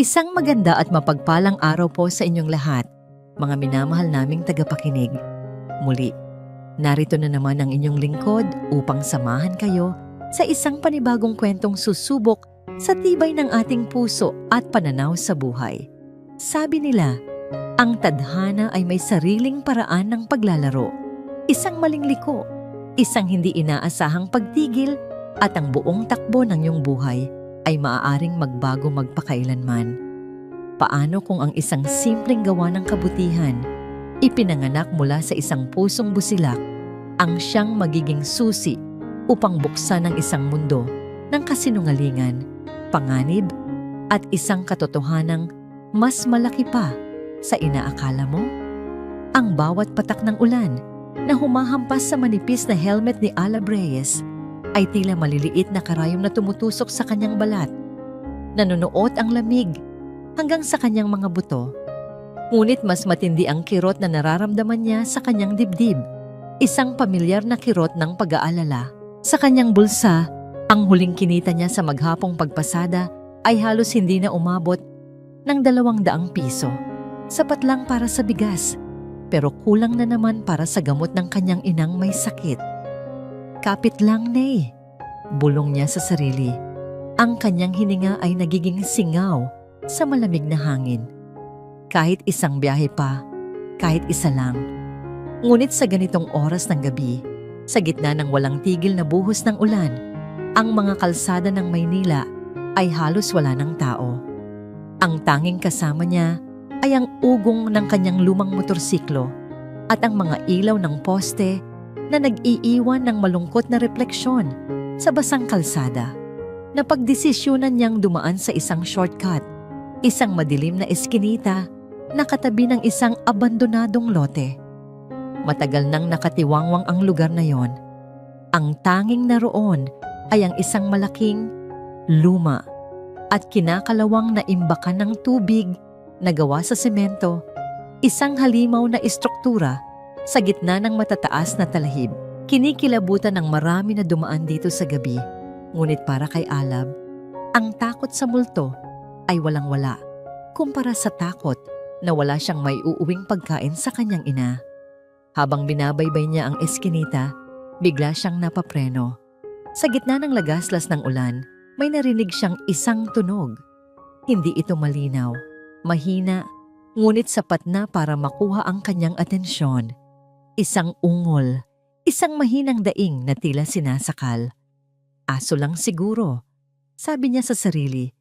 Isang maganda at mapagpalang araw po sa inyong lahat, mga minamahal naming tagapakinig. Muli, narito na naman ang inyong lingkod upang samahan kayo sa isang panibagong kwentong susubok sa tibay ng ating puso at pananaw sa buhay. Sabi nila, ang tadhana ay may sariling paraan ng paglalaro, isang maling liko, isang hindi inaasahang pagtigil at ang buong takbo ng iyong buhay ay maaaring magbago magpakailanman. Paano kung ang isang simpleng gawa ng kabutihan, ipinanganak mula sa isang pusong busilak, ang siyang magiging susi upang buksan ang isang mundo ng kasinungalingan, panganib, at isang katotohanang mas malaki pa sa inaakala mo? Ang bawat patak ng ulan na humahampas sa manipis na helmet ni Alab Reyes ay tila maliliit na karayom na tumutusok sa kanyang balat. Nanunuot ang lamig hanggang sa kanyang mga buto. Ngunit mas matindi ang kirot na nararamdaman niya sa kanyang dibdib. Isang pamilyar na kirot ng pag-aalala. Sa kanyang bulsa, ang huling kinita niya sa maghapong pagpasada ay halos hindi na umabot ng 200 piso. Sapat lang para sa bigas, pero kulang na naman para sa gamot ng kanyang inang may sakit. Kapit lang, Nay. Bulong niya sa sarili. Ang kanyang hininga ay nagiging singaw sa malamig na hangin. Kahit isang biyahe pa, kahit isa lang. Ngunit sa ganitong oras ng gabi, sa gitna ng walang tigil na buhos ng ulan, ang mga kalsada ng Maynila ay halos wala ng tao. Ang tanging kasama niya ay ang ugong ng kanyang lumang motorsiklo at ang mga ilaw ng poste na nag-iiwan ng malungkot na refleksyon sa basang kalsada. Napagdesisyonan niyang dumaan sa isang shortcut, isang madilim na eskinita na katabi ng isang abandonadong lote. Matagal nang nakatiwangwang ang lugar na yon. Ang tanging naroon ay ang isang malaking, luma at kinakalawang na imbakan ng tubig na gawa sa semento, isang halimaw na istruktura sa gitna ng matataas na talahib. Kinikilabutan ng marami na dumaan dito sa gabi. Ngunit para kay Alab, ang takot sa multo ay walang-wala kumpara sa takot na wala siyang may uuwing pagkain sa kanyang ina. Habang binabaybay niya ang eskinita, bigla siyang napapreno. Sa gitna ng lagaslas ng ulan, may narinig siyang isang tunog. Hindi ito malinaw, mahina, ngunit sapat na para makuha ang kanyang atensyon. Isang ungol, isang mahinang daing na tila sinasakal. Aso lang siguro, sabi niya sa sarili.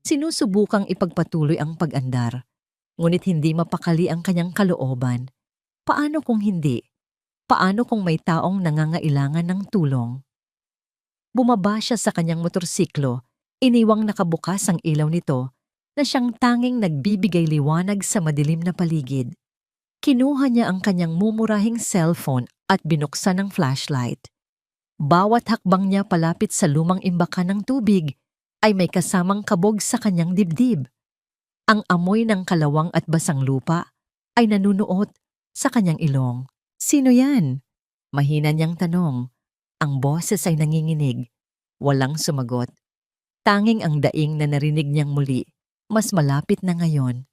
Sinusubukang ipagpatuloy ang pag-andar, ngunit hindi mapakali ang kanyang kalooban. Paano kung hindi? Paano kung may taong nangangailangan ng tulong? Bumaba siya sa kanyang motorsiklo, iniwang nakabukas ang ilaw nito na siyang tanging nagbibigay liwanag sa madilim na paligid. Kinuha niya ang kanyang mumurahing cellphone at binuksan ang flashlight. Bawat hakbang niya palapit sa lumang imbakan ng tubig ay may kasamang kabog sa kanyang dibdib. Ang amoy ng kalawang at basang lupa ay nanunuot sa kanyang ilong. Sino yan? Mahina niyang tanong. Ang boses ay nanginginig. Walang sumagot. Tanging ang daing na narinig niyang muli, mas malapit na ngayon.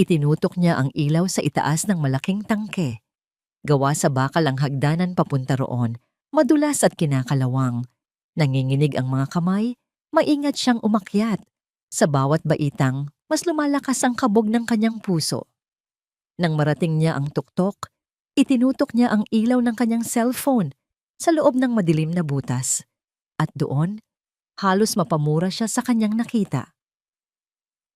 Itinutok niya ang ilaw sa itaas ng malaking tangke. Gawa sa bakal ang hagdanan papunta roon, madulas at kinakalawang. Nanginginig ang mga kamay, maingat siyang umakyat. Sa bawat baitang, mas lumalakas ang kabog ng kanyang puso. Nang marating niya ang tuktok, itinutok niya ang ilaw ng kanyang cellphone sa loob ng madilim na butas. At doon, halos mapamura siya sa kanyang nakita.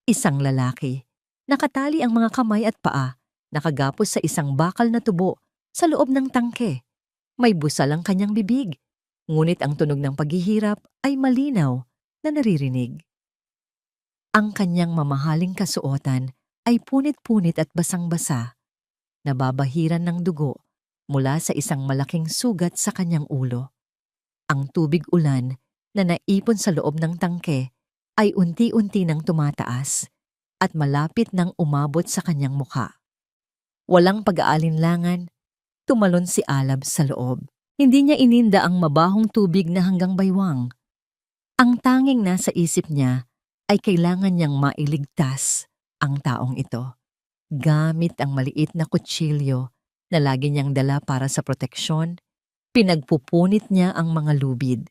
Isang lalaki. Nakatali ang mga kamay at paa, nakagapos sa isang bakal na tubo sa loob ng tangke. May busal ang kanyang bibig, ngunit ang tunog ng paghihirap ay malinaw na naririnig. Ang kanyang mamahaling kasuotan ay punit-punit at basang-basa, nababahiran ng dugo mula sa isang malaking sugat sa kanyang ulo. Ang tubig ulan na naipon sa loob ng tangke ay unti-unti nang tumataas at malapit nang umabot sa kanyang mukha. Walang pag-aalinlangan, tumalon si Alab sa loob. Hindi niya ininda ang mabahong tubig na hanggang baywang. Ang tanging nasa isip niya ay kailangan niyang mailigtas ang taong ito gamit ang maliit na kutsilyo na lagi niyang dala para sa proteksyon. Pinagpupunit niya ang mga lubid.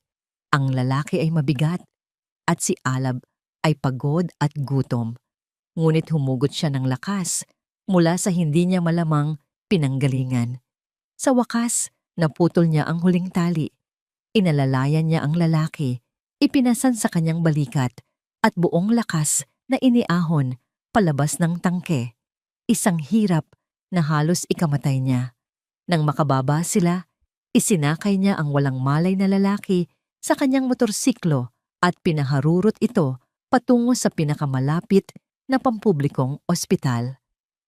Ang lalaki ay mabigat at si Alab ay pagod at gutom. Ngunit humugot siya ng lakas mula sa hindi niya malamang pinanggalingan. Sa wakas, naputol niya ang huling tali. Inalalayan niya ang lalaki, ipinasan sa kanyang balikat at buong lakas na iniahon palabas ng tangke. Isang hirap na halos ikamatay niya. Nang makababa sila, isinakay niya ang walang malay na lalaki sa kanyang motorsiklo at pinaharurot ito patungo sa pinakamalapit na pampublikong ospital.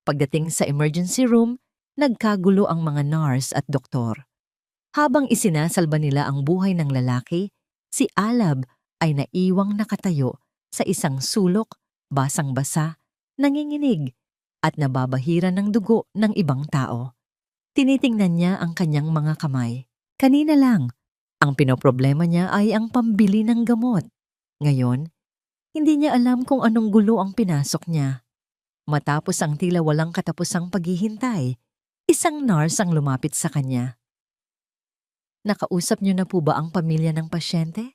Pagdating sa emergency room, nagkagulo ang mga nurse at doktor. Habang isinasalba nila ang buhay ng lalaki, si Alab ay naiwang nakatayo sa isang sulok, basang-basa, nanginginig at nababahira ng dugo ng ibang tao. Tinitingnan niya ang kanyang mga kamay. Kanina lang, ang pinoproblema niya ay ang pambili ng gamot. Ngayon, hindi niya alam kung anong gulo ang pinasok niya. Matapos ang tila walang katapusang paghihintay, isang nurse ang lumapit sa kanya. Nakausap niyo na po ba ang pamilya ng pasyente?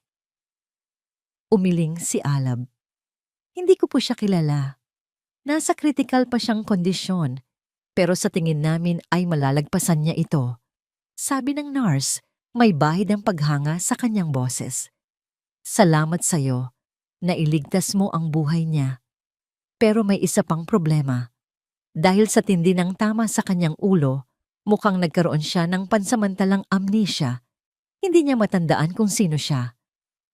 Umiling si Alab. Hindi ko po siya kilala. Nasa critical pa siyang kondisyon, pero sa tingin namin ay malalagpasan niya ito. Sabi ng nurse, may bahid ang paghanga sa kanyang boses. Salamat sa'yo, nailigtas mo ang buhay niya. Pero may isa pang problema. Dahil sa tindi ng tama sa kanyang ulo, mukhang nagkaroon siya ng pansamantalang amnesia. Hindi niya matandaan kung sino siya.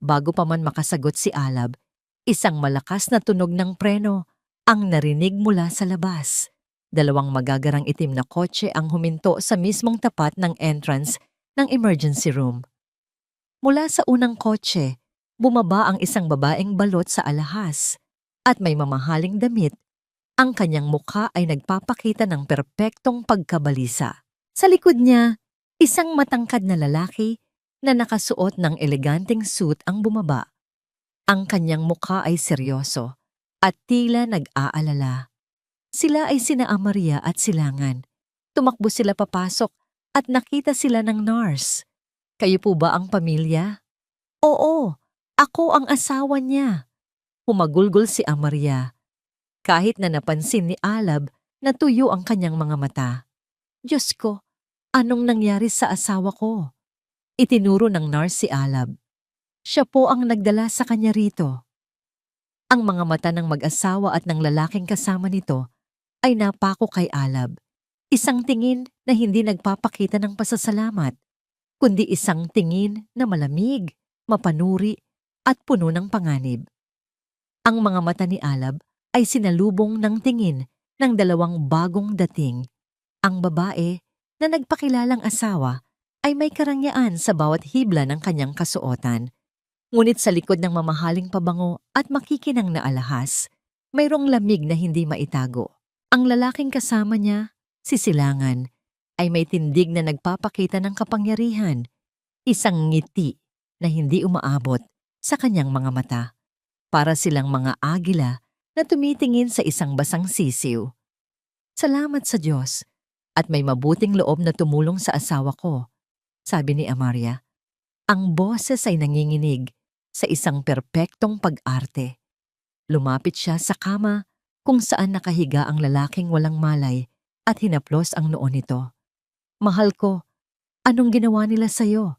Bago pa man makasagot si Alab, isang malakas na tunog ng preno ang narinig mula sa labas. Dalawang magagarang itim na kotse ang huminto sa mismong tapat ng entrance ng emergency room. Mula sa unang kotse, bumaba ang isang babaeng balot sa alahas at may mamahaling damit. Ang kanyang mukha ay nagpapakita ng perpektong pagkabalisa. Sa likod niya, isang matangkad na lalaki na nakasuot ng eleganteng suit ang bumaba. Ang kanyang mukha ay seryoso at tila nag-aalala. Sila ay sina Amaria at Silangan. Tumakbo sila papasok at nakita sila ng nurse. Kayo po ba ang pamilya? Oo, ako ang asawa niya. Humagulgol si Amaria. Kahit na napansin ni Alab na tuyo ang kanyang mga mata. Diyos ko, anong nangyari sa asawa ko? Itinuro ng nurse si Alab. Siya po ang nagdala sa kanya rito. Ang mga mata ng mag-asawa at ng lalaking kasama nito ay napako kay Alab. Isang tingin na hindi nagpapakita ng pasasalamat, kundi isang tingin na malamig, mapanuri at puno ng panganib. Ang mga mata ni Alab ay sinalubong ng tingin ng dalawang bagong dating. Ang babae na nagpakilalang asawa ay may karangyaan sa bawat hibla ng kanyang kasuotan. Ngunit sa likod ng mamahaling pabango at makikinang na alahas, mayroong lamig na hindi maitago. Ang lalaking kasama niya, si Silangan, ay may tindig na nagpapakita ng kapangyarihan, isang ngiti na hindi umaabot sa kanyang mga mata. Para silang mga agila na tumitingin sa isang basang sisiw. Salamat sa Diyos at may mabuting loob na tumulong sa asawa ko, sabi ni Amaria. Ang boses ay nanginginig sa isang perpektong pag-arte. Lumapit siya sa kama kung saan nakahiga ang lalaking walang malay at hinaplos ang noo nito. Mahal ko, anong ginawa nila sa'yo?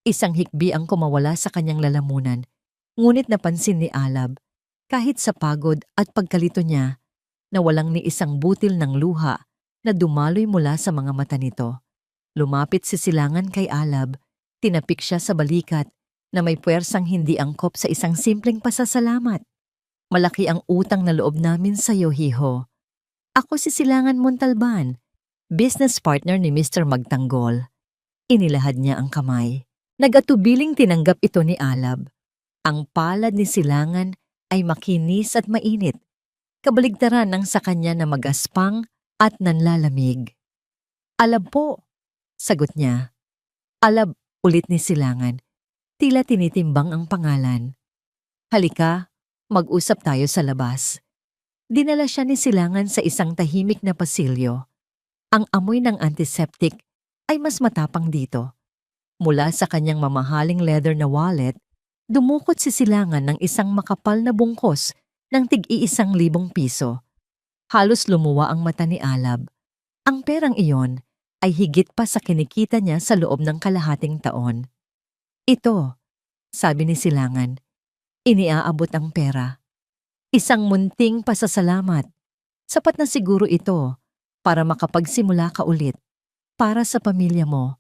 Isang hikbi ang kumawala sa kanyang lalamunan, ngunit napansin ni Alab, kahit sa pagod at pagkalito niya, na walang ni isang butil ng luha na dumaloy mula sa mga mata nito. Lumapit si Silangan kay Alab, tinapik siya sa balikat na may puwersang hindi angkop sa isang simpleng pasasalamat. Malaki ang utang na loob namin sa iyo, Hiho. Ako si Silangan Montalban, business partner ni Mr. Magtanggol. Inilahad niya ang kamay. Nag-atubiling tinanggap ito ni Alab. Ang palad ni Silangan ay makinis at mainit, kabaligtaran ng sa kanya na magaspang at nanlalamig. Alab po, sagot niya. Alab, ulit ni Silangan. Tila tinitimbang ang pangalan. Halika, Mag-usap tayo sa labas. Dinala siya ni Silangan sa isang tahimik na pasilyo. Ang amoy ng antiseptic ay mas matapang dito. Mula sa kanyang mamahaling leather na wallet, dumukot si Silangan ng isang makapal na bungkos ng tig-1,000 piso. Halos lumuwa ang mata ni Alab. Ang perang iyon ay higit pa sa kinikita niya sa loob ng kalahating taon. Ito, sabi ni Silangan, iniaabot ang pera. Isang munting pasasalamat. Sapat na siguro ito para makapagsimula ka ulit. Para sa pamilya mo,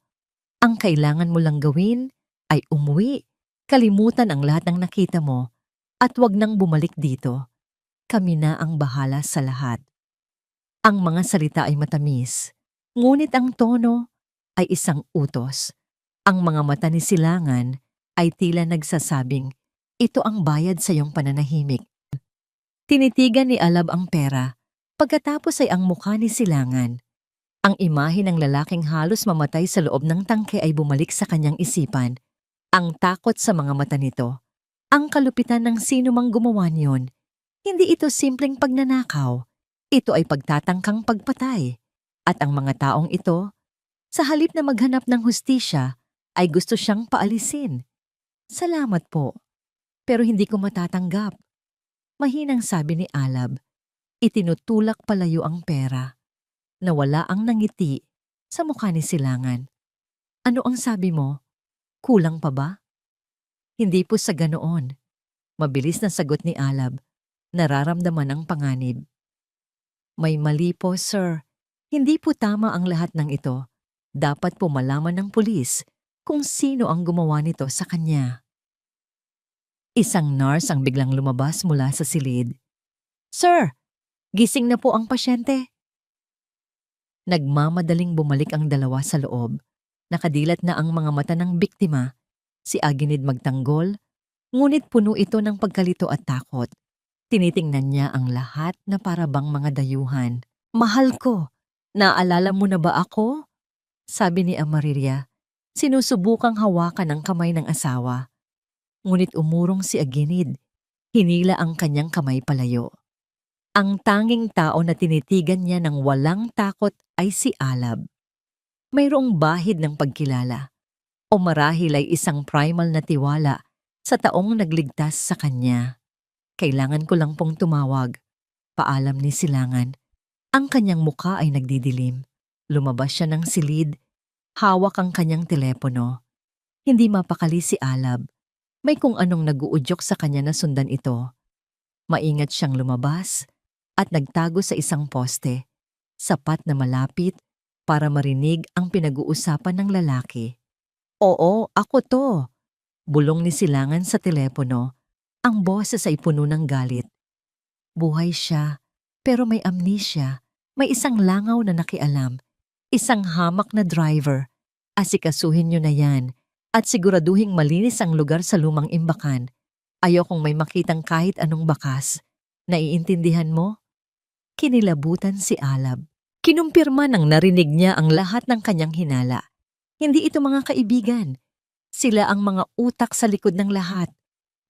ang kailangan mo lang gawin ay umuwi, kalimutan ang lahat ng nakita mo, at wag nang bumalik dito. Kami na ang bahala sa lahat. Ang mga salita ay matamis, ngunit ang tono ay isang utos. Ang mga mata ni Silangan ay tila nagsasabing, ito ang bayad sa iyong pananahimik. Tinitigan ni Alab ang pera, pagkatapos ay ang mukha ni Silangan. Ang imahe ng lalaking halos mamatay sa loob ng tangke ay bumalik sa kanyang isipan. Ang takot sa mga mata nito, ang kalupitan ng sino mang gumawa niyon. Hindi ito simpleng pagnanakaw, ito ay pagtatangkang pagpatay. At ang mga taong ito, sa halip na maghanap ng hustisya, ay gusto siyang paalisin. Salamat po, pero hindi ko matatanggap. Mahinang sabi ni Alab, itinutulak palayo ang pera. Nawala ang nangiti sa mukha ni Silangan. Ano ang sabi mo? Kulang pa ba? Hindi po sa ganoon. Mabilis na sagot ni Alab. Nararamdaman ang panganib. May mali po, sir. Hindi po tama ang lahat ng ito. Dapat po malaman ng pulis kung sino ang gumawa nito sa kanya. Isang nurse ang biglang lumabas mula sa silid. Sir, gising na po ang pasyente. Nagmamadaling bumalik ang dalawa sa loob. Nakadilat na ang mga mata ng biktima. Si Aginid magtanggol, ngunit puno ito ng pagkalito at takot. Tinitingnan niya ang lahat na para bang mga dayuhan. Mahal ko, naalala mo na ba ako? Sabi ni Amarilia, sinusubukang hawakan ang kamay ng asawa. Ngunit umurong si Aginid, hinila ang kanyang kamay palayo. Ang tanging tao na tinitigan niya ng walang takot ay si Alab. Mayroong bahid ng pagkilala, o marahil ay isang primal na tiwala sa taong nagligtas sa kanya. Kailangan ko lang pong tumawag, paalam ni Silangan. Ang kanyang muka ay nagdidilim. Lumabas siya ng silid, hawak ang kanyang telepono. Hindi mapakali si Alab. May kung anong naguudyok sa kanya na sundan ito. Maingat siyang lumabas at nagtago sa isang poste, sapat na malapit para marinig ang pinag-uusapan ng lalaki. Oo, ako to. Bulong ni Silangan sa telepono. Ang boses ay puno ng galit. Buhay siya, pero may amnesia. May isang langaw na nakialam. Isang hamak na driver. Asikasuhin niyo na yan. At siguraduhing malinis ang lugar sa lumang imbakan. Ayokong may makitang kahit anong bakas. Naiintindihan mo? Kinilabutan si Alab. Kinumpirma nang narinig niya ang lahat ng kanyang hinala. Hindi ito mga kaibigan. Sila ang mga utak sa likod ng lahat.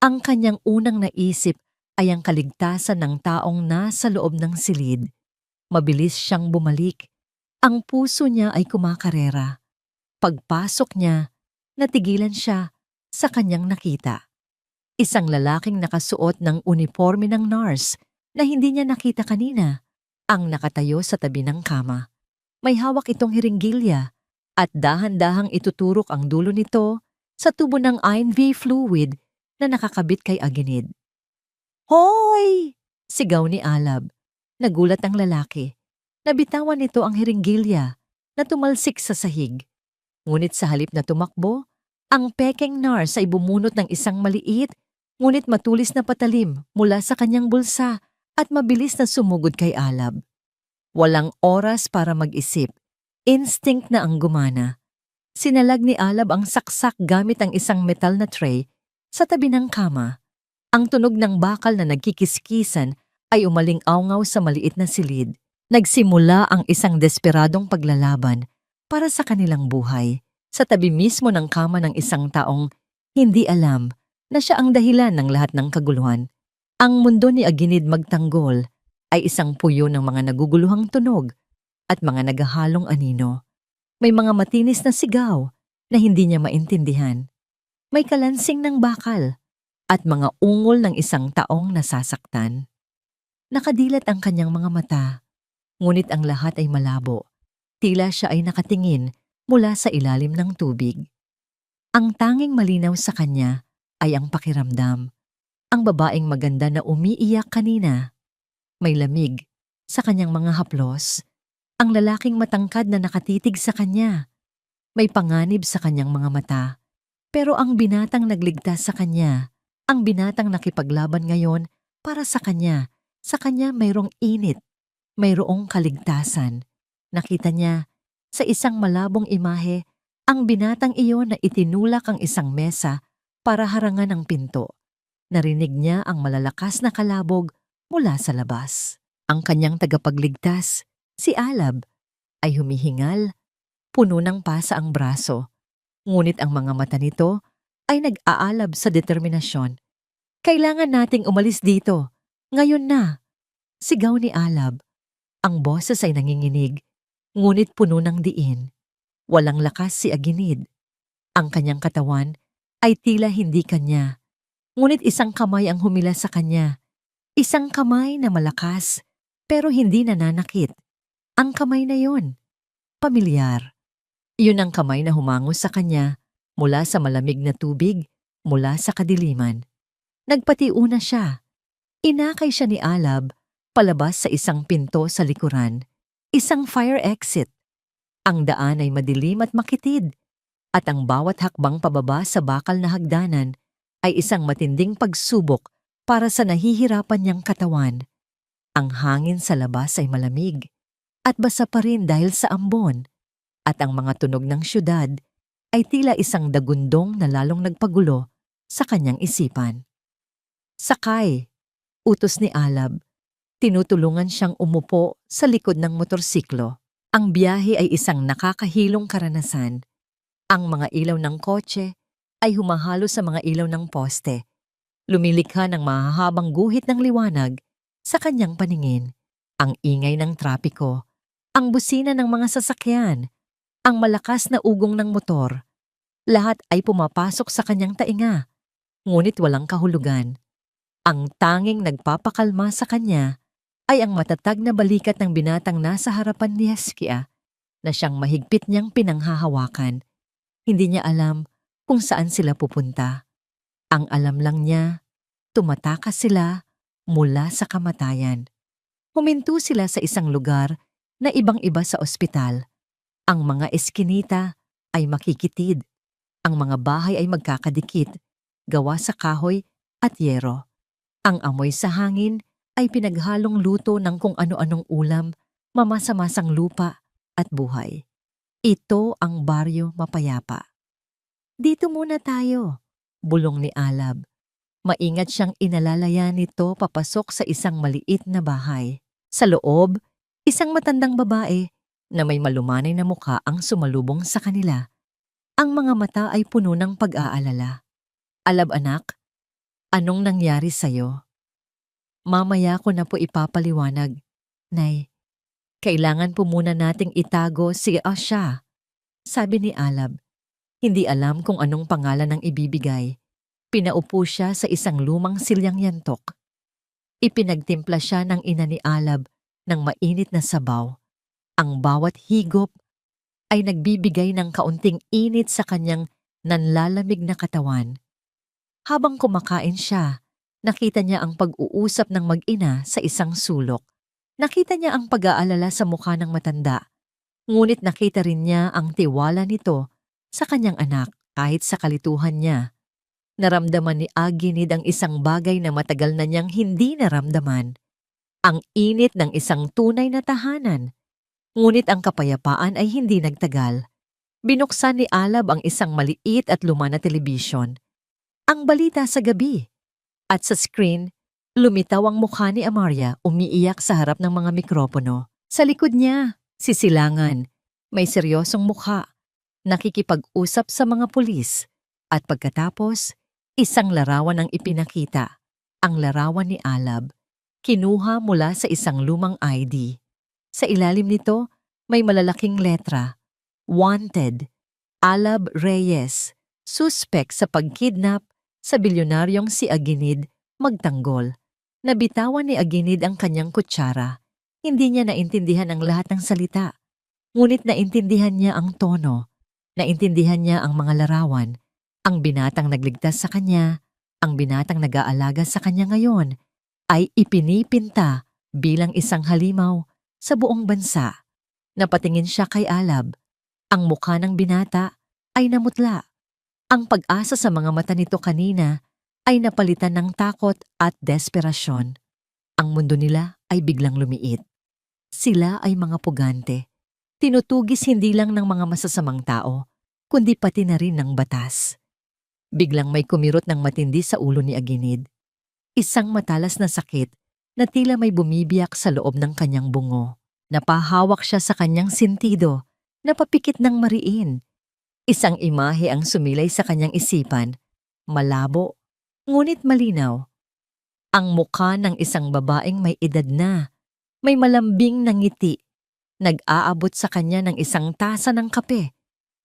Ang kanyang unang naisip ay ang kaligtasan ng taong nasa loob ng silid. Mabilis siyang bumalik. Ang puso niya ay kumakarera. Pagpasok niya, natigilan siya sa kanyang nakita. Isang lalaking nakasuot ng uniforme ng nurse na hindi niya nakita kanina, ang nakatayo sa tabi ng kama. May hawak itong hiringgilya at dahan-dahang ituturok ang dulo nito sa tubo ng IV fluid na nakakabit kay Aginid. Hoy! Sigaw ni Alab. Nagulat ang lalaki. Nabitawan nito ang hiringgilya na tumalsik sa sahig. Ngunit sa halip na tumakbo, ang pekeng nurse ay bumunot ng isang maliit, ngunit matulis na patalim mula sa kanyang bulsa at mabilis na sumugod kay Alab. Walang oras para mag-isip. Instinct na ang gumana. Sinalag ni Alab ang saksak gamit ang isang metal na tray sa tabi ng kama. Ang tunog ng bakal na nagkikiskisan ay umaling-awngaw sa maliit na silid. Nagsimula ang isang desperadong paglalaban para sa kanilang buhay, sa tabi mismo ng kama ng isang taong hindi alam na siya ang dahilan ng lahat ng kaguluhan. Ang mundo ni Aginid magtanggol ay isang puyo ng mga naguguluhang tunog at mga naghahalong anino. May mga matinis na sigaw na hindi niya maintindihan. May kalansing ng bakal at mga ungol ng isang taong nasasaktan. Nakadilat ang kanyang mga mata, ngunit ang lahat ay malabo. Tila siya ay nakatingin mula sa ilalim ng tubig. Ang tanging malinaw sa kanya ay ang pakiramdam. Ang babaeng maganda na umiiyak kanina. May lamig sa kanyang mga haplos. Ang lalaking matangkad na nakatitig sa kanya. May panganib sa kanyang mga mata. Pero ang binatang nagligtas sa kanya, ang binatang nakipaglaban ngayon para sa kanya mayroong init, mayroong kaligtasan. Nakita niya sa isang malabong imahe ang binatang iyon na itinulak ang isang mesa para harangan ang pinto. Narinig niya ang malalakas na kalabog mula sa labas. Ang kanyang tagapagligtas, si Alab, ay humihingal, puno ng pasa ang braso. Ngunit ang mga mata nito ay nag-aalab sa determinasyon. Kailangan nating umalis dito. Ngayon na. Sigaw ni Alab. Ang boses ay nanginginig, ngunit puno ng diin. Walang lakas si Aginid. Ang kanyang katawan ay tila hindi kanya. Ngunit isang kamay ang humila sa kanya. Isang kamay na malakas, pero hindi nananakit. Ang kamay na yon, pamilyar. Iyon ang kamay na humango sa kanya mula sa malamig na tubig, mula sa kadiliman. Nagpatiuna siya. Inakay siya ni Alab palabas sa isang pinto sa likuran, isang fire exit. Ang daan ay madilim at makitid, at ang bawat hakbang pababa sa bakal na hagdanan ay isang matinding pagsubok para sa nahihirapan niyang katawan. Ang hangin sa labas ay malamig, at basa pa rin dahil sa ambon, at ang mga tunog ng syudad ay tila isang dagundong na lalong nagpagulo sa kanyang isipan. Sakay, utos ni Alab. Tinutulungan siyang umupo sa likod ng motorsiklo. Ang biyahe ay isang nakakahilong karanasan. Ang mga ilaw ng kotse ay humahalo sa mga ilaw ng poste. Lumilikha ng mahahabang guhit ng liwanag sa kanyang paningin. Ang ingay ng trapiko, ang busina ng mga sasakyan, ang malakas na ugong ng motor. Lahat ay pumapasok sa kanyang tainga, ngunit walang kahulugan. Ang tanging nagpapakalma sa kanya ay ang matatag na balikat ng binatang nasa harapan ni Heskia na siyang mahigpit niyang pinanghahawakan. Hindi niya alam kung saan sila pupunta. Ang alam lang niya, tumatakas sila mula sa kamatayan. Huminto sila sa isang lugar na ibang-iba sa ospital. Ang mga eskinita ay makikitid. Ang mga bahay ay magkakadikit, gawa sa kahoy at yero. Ang amoy sa hangin ay pinaghalong luto ng kung ano-anong ulam, mamasa-masang lupa at buhay. Ito ang baryo mapayapa. Dito muna tayo, bulong ni Alab. Maingat siyang inalalaya nito papasok sa isang maliit na bahay. Sa loob, isang matandang babae na may malumanay na mukha ang sumalubong sa kanila. Ang mga mata ay puno ng pag-aalala. Alab anak, anong nangyari sa'yo? Mamaya ko na po ipapaliwanag. Nay, kailangan po muna nating itago si Asya, sabi ni Alab. Hindi alam kung anong pangalan ang ibibigay. Pinaupo siya sa isang lumang silyang yantok. Ipinagtimpla siya ng ina ni Alab ng mainit na sabaw. Ang bawat higop ay nagbibigay ng kaunting init sa kanyang nanlalamig na katawan. Habang kumakain siya, nakita niya ang pag-uusap ng mag-ina sa isang sulok. Nakita niya ang pag-aalala sa mukha ng matanda. Ngunit nakita rin niya ang tiwala nito sa kanyang anak kahit sa kalituhan niya. Naramdaman ni Aginid ang isang bagay na matagal na niyang hindi naramdaman. Ang init ng isang tunay na tahanan. Ngunit ang kapayapaan ay hindi nagtagal. Binuksan ni Alab ang isang maliit at luma na telebisyon. Ang balita sa gabi. At sa screen, lumitaw ang mukha ni Amaria umiiyak sa harap ng mga mikropono. Sa likod niya, si Silangan, may seryosong mukha, nakikipag-usap sa mga pulis. At pagkatapos, isang larawan ang ipinakita. ang larawan ni Alab, kinuha mula sa isang lumang ID. Sa ilalim nito, may malalaking letra, Wanted, Alab Reyes, suspect sa pagkidnap sa bilyonaryong si Aguinid magtanggol. Nabitawan ni Aguinid ang kanyang kutsara. Hindi niya naintindihan ang lahat ng salita. Ngunit naintindihan niya ang tono. Naintindihan niya ang mga larawan. Ang binatang nagligtas sa kanya, ang binatang nag-aalaga sa kanya ngayon, ay ipinipinta bilang isang halimaw sa buong bansa. Napatingin siya kay Alab. Ang mukha ng binata ay namutla. Ang pag-asa sa mga mata nito kanina ay napalitan ng takot at desperasyon. Ang mundo nila ay biglang lumiit. Sila ay mga pugante. Tinutugis hindi lang ng mga masasamang tao, kundi pati na rin ng batas. Biglang may kumirot ng matindi sa ulo ni Aguinid. Isang matalas na sakit na tila may bumibiyak sa loob ng kanyang bungo. Napahawak siya sa kanyang sentido, napapikit ng mariin. Isang imahe ang sumilay sa kanyang isipan, malabo, ngunit malinaw. Ang mukha ng isang babaeng may edad na, may malambing na ngiti, nag-aabot sa kanya ng isang tasa ng kape,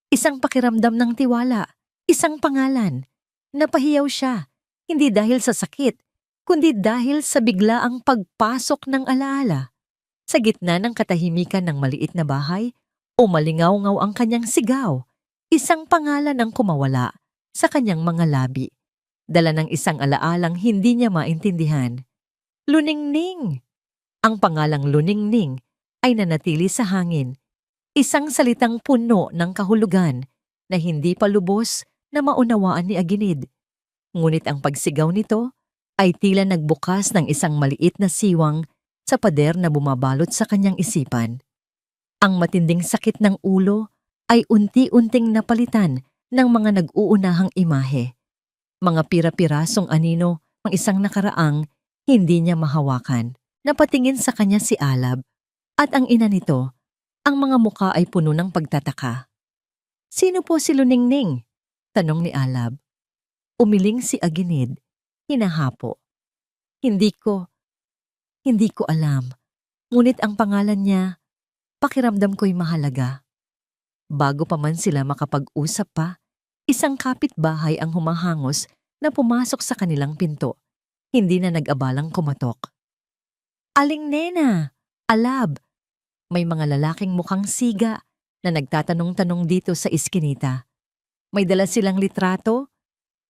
isang pakiramdam ng tiwala, isang pangalan. Napahiyaw siya, hindi dahil sa sakit, kundi dahil sa biglaang pagpasok ng alaala. Sa gitna ng katahimikan ng maliit na bahay, umalingaw-ngaw ang kanyang sigaw, isang pangalan ang kumawala sa kanyang mga labi. Dala ng isang alaalang hindi niya maintindihan. Luningning! Ang pangalang Luningning ay nanatili sa hangin. Isang salitang puno ng kahulugan na hindi pa lubos na maunawaan ni Aguinid. Ngunit ang pagsigaw nito ay tila nagbukas ng isang maliit na siwang sa pader na bumabalot sa kanyang isipan. Ang matinding sakit ng ulo ay unti-unting napalitan ng mga nag-uunahang imahe. Mga pira-pirasong anino ng isang nakaraang hindi niya mahawakan. Napatingin sa kanya si Alab at ang ina nito, ang mga muka ay puno ng pagtataka. "Sino po si Luningning?" tanong ni Alab. Umiling si Aguinid, hinahapo. Hindi ko alam. Ngunit ang pangalan niya, pakiramdam ko'y mahalaga." Bago pa man sila makapag-usap pa, isang kapitbahay ang humahangos na pumasok sa kanilang pinto. Hindi na nag-abalang kumatok. "Aling Nena! Alab!" May mga lalaking mukhang siga na nagtatanong-tanong dito sa iskinita. May dala silang litrato.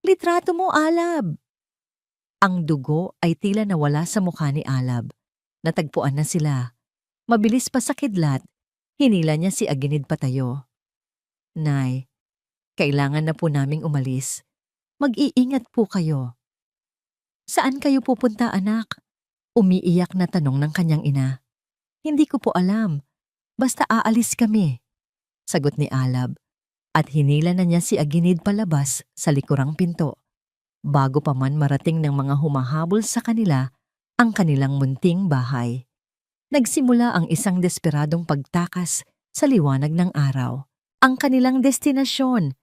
"Litrato mo, Alab!" Ang dugo ay tila nawala sa mukha ni Alab. Natagpuan na sila. Mabilis pa sa kidlat, hinila niya si Aguinid patayo. "Nay, kailangan na po naming umalis. Mag-iingat po kayo." "Saan kayo pupunta, anak?" Umiiyak na tanong ng kanyang ina. "Hindi ko po alam. Basta aalis kami," sagot ni Alab. At hinila na niya si Aguinid palabas sa likurang pinto. Bago pa man marating ng mga humahabol sa kanila ang kanilang munting bahay. Nagsimula ang isang desperadong pagtakas sa liwanag ng araw. Ang kanilang destinasyon,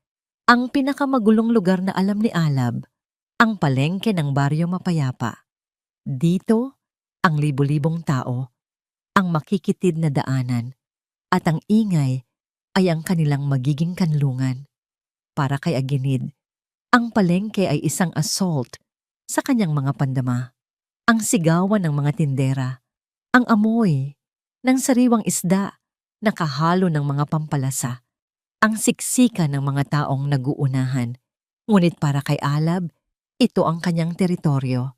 ang pinakamagulong lugar na alam ni Alab, ang palengke ng baryo mapayapa. Dito, ang libo-libong tao, ang makikitid na daanan, at ang ingay ay ang kanilang magiging kanlungan. Para kay Aguinid, ang palengke ay isang assault sa kanyang mga pandama. Ang sigawan ng mga tindera, ang amoy ng sariwang isda na kahalo ng mga pampalasa, ang siksikan ng mga taong nag-uunahan. Ngunit para kay Alab, ito ang kanyang teritoryo.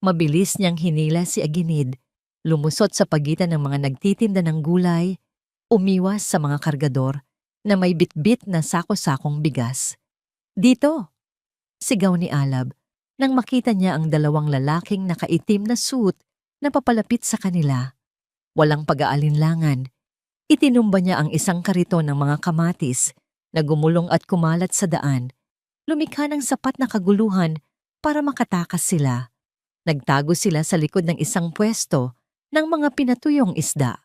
Mabilis niyang hinila si Aguinid, lumusot sa pagitan ng mga nagtitinda ng gulay, umiwas sa mga kargador na may bitbit na sako-sakong bigas. "Dito!" sigaw ni Alab nang makita niya ang dalawang lalaking nakaitim na suit na papalapit sa kanila. Walang pag-aalinlangan, itinumba niya ang isang kariton ng mga kamatis na gumulong at kumalat sa daan. Lumikha ng sapat na kaguluhan para makatakas sila. Nagtago sila sa likod ng isang pwesto ng mga pinatuyong isda.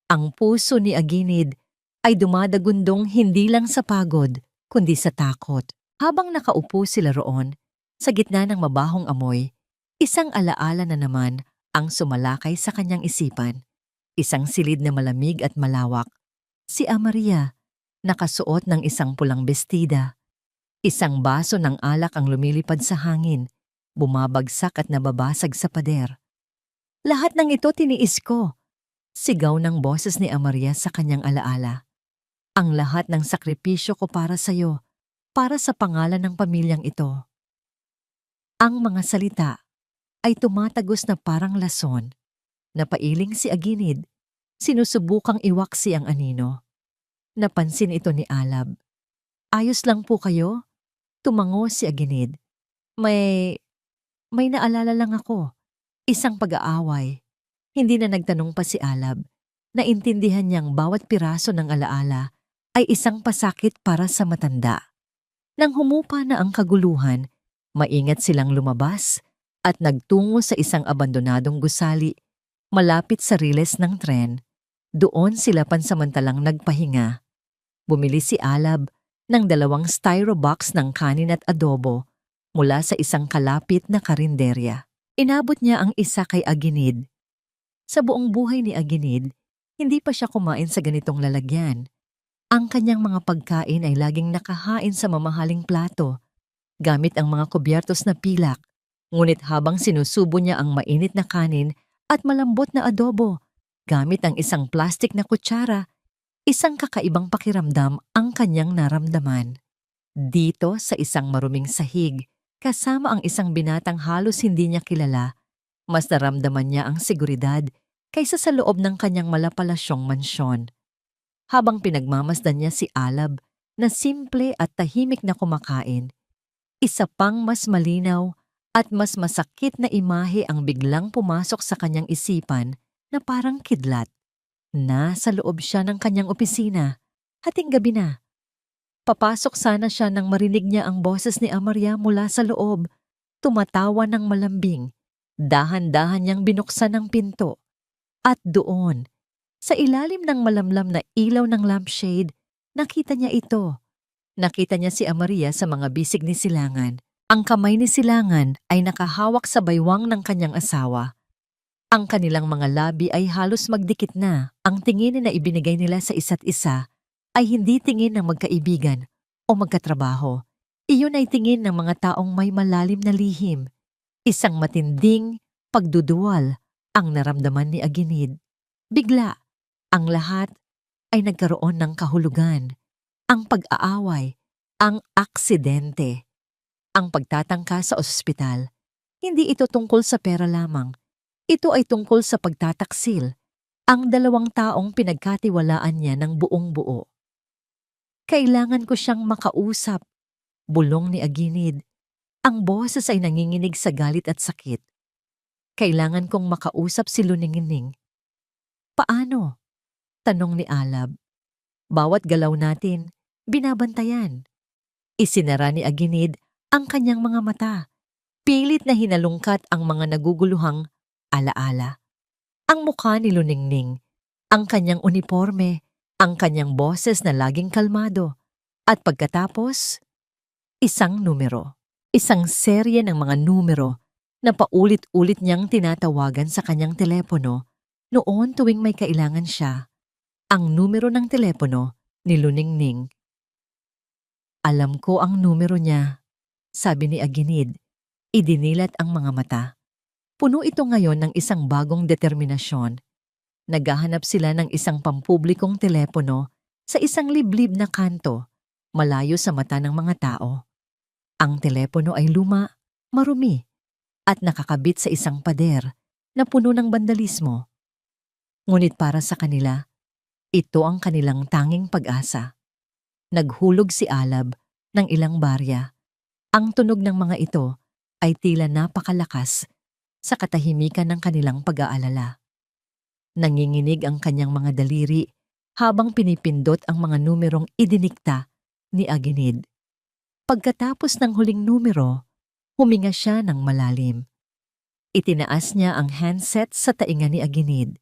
Ang puso ni Aguinid ay dumadagundong hindi lang sa pagod, kundi sa takot. Habang nakaupo sila roon, sa gitna ng mabahong amoy, Isang alaala na naman ang sumalakay sa kanyang isipan. Isang silid na malamig at malawak. Si Amaria, nakasuot ng isang pulang bestida. Isang baso ng alak ang lumilipad sa hangin, bumabagsak at nababasag sa pader. Lahat ng ito tiniis ko. Sigaw ng boses ni Amaria sa kanyang alaala. Ang lahat ng sakripisyo ko para sa'yo, para sa pangalan ng pamilyang ito. Ang mga salita ay tumatagos na parang lason. Napailing si Aginid, sinusubukang iwaksi ang anino. Napansin ito ni Alab. Ayos lang po kayo? Tumango si Aginid. May naalala lang ako. Isang pag-aaway. Hindi na nagtanong pa si Alab. Naintindihan niyang bawat piraso ng alaala ay isang pasakit para sa matanda. Nang humupa na ang kaguluhan, maingat silang lumabas at nagtungo sa isang abandonadong gusali malapit sa riles ng tren. Doon sila pansamantalang nagpahinga. Bumili si Alab ng 2 styro box ng kanin at adobo mula sa isang kalapit na karinderya. Inabot niya ang isa kay Aginid. Sa buong buhay ni Aginid, hindi pa siya kumain sa ganitong lalagyan. Ang kanyang mga pagkain ay laging nakahain sa mamahaling plato, gamit ang mga kubyertos na pilak. Ngunit habang sinusubo niya ang mainit na kanin at malambot na adobo, gamit ang isang plastik na kutsara, isang kakaibang pakiramdam ang kanyang naramdaman. Dito sa isang maruming sahig, kasama ang isang binatang halos hindi niya kilala, mas naramdaman niya ang seguridad kaysa sa loob ng kanyang malapalasyong mansyon. Habang pinagmamasdan niya si Alab na simple at tahimik na kumakain, isa pang mas malinaw at mas masakit na imahe ang biglang pumasok sa kanyang isipan na parang kidlat. Nasa loob siya ng kanyang opisina, hating gabi na. Papasok sana siya nang marinig niya ang boses ni Amaria mula sa loob, tumatawa ng malambing. Dahan-dahan niyang binuksan ang pinto. At doon, sa ilalim ng malamlam na ilaw ng lampshade, nakita niya ito. Nakita niya si Amaria sa mga bisig ni Silangan. Ang kamay ni Silangan ay nakahawak sa baywang ng kanyang asawa. Ang kanilang mga labi ay halos magdikit na. Ang tingin na ibinigay nila sa isa't isa ay hindi tingin ng magkaibigan o magkatrabaho. Iyon ay tingin ng mga taong may malalim na lihim. Isang matinding pagduduwal ang naramdaman ni Aginid. Bigla, ang lahat ay nagkaroon ng kahulugan. Ang pag-aaway, ang aksidente, ang pagtatangka sa ospital. Hindi ito tungkol sa pera lamang. Ito ay tungkol sa pagtataksil. Ang 2 taong pinagkatiwalaan niya ng buong buo. Kailangan ko siyang makausap, bulong ni Aginid. Ang boses ay nanginginig sa galit at sakit. Kailangan kong makausap si Luningining. Paano? Tanong ni Alab. Bawat galaw natin, binabantayan. Isinara ni Aginid ang kanyang mga mata. Pilit na hinalungkat ang mga naguguluhang alaala. Ang mukha ni Luningning, ang kanyang uniforme, ang kanyang boses na laging kalmado. At pagkatapos, isang numero. Isang serye ng mga numero na paulit-ulit niyang tinatawagan sa kanyang telepono noon tuwing may kailangan siya. Ang numero ng telepono ni Luningning. Alam ko ang numero niya, sabi ni Aginid. Idinilat ang mga mata. Puno ito ngayon ng isang bagong determinasyon. Naghahanap sila ng isang pampublikong telepono sa isang liblib na kanto, malayo sa mata ng mga tao. Ang telepono ay luma, marumi, at nakakabit sa isang pader na puno ng bandalismo. Ngunit para sa kanila, ito ang kanilang tanging pag-asa. Naghulog si Alab ng ilang barya. Ang tunog ng mga ito ay tila napakalakas sa katahimikan ng kanilang pag-aalala. Nanginginig ang kanyang mga daliri habang pinipindot ang mga numerong idinikta ni Aginid. Pagkatapos ng huling numero, huminga siya ng malalim. Itinaas niya ang handset sa tainga ni Aginid.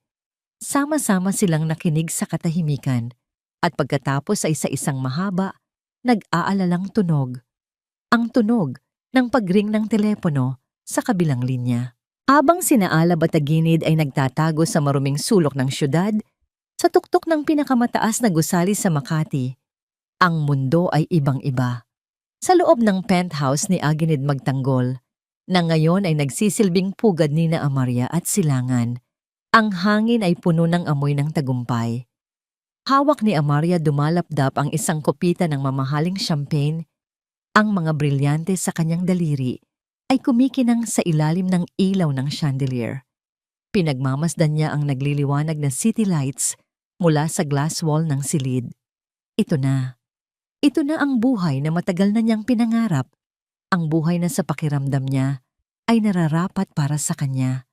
Sama-sama silang nakinig sa katahimikan at pagkatapos ay sa isang mahaba, nag-aalalang tunog. Ang tunog ng pagring ng telepono sa kabilang linya. Habang sina Alab at Aginid ay nagtatago sa maruming sulok ng syudad, sa tuktok ng pinakamataas na gusali sa Makati, ang mundo ay ibang-iba. Sa loob ng penthouse ni Aginid magtanggol, na ngayon ay nagsisilbing pugad ni na Amaria at Silangan, ang hangin ay puno ng amoy ng tagumpay. Hawak ni Amaria dumalapdap ang isang kopita ng mamahaling champagne, ang mga brilyante sa kanyang daliri ay kumikinang sa ilalim ng ilaw ng chandelier. Pinagmamasdan niya ang nagliliwanag na city lights mula sa glass wall ng silid. Ito na. Ito na ang buhay na matagal na niyang pinangarap. Ang buhay na sa pakiramdam niya ay nararapat para sa kanya.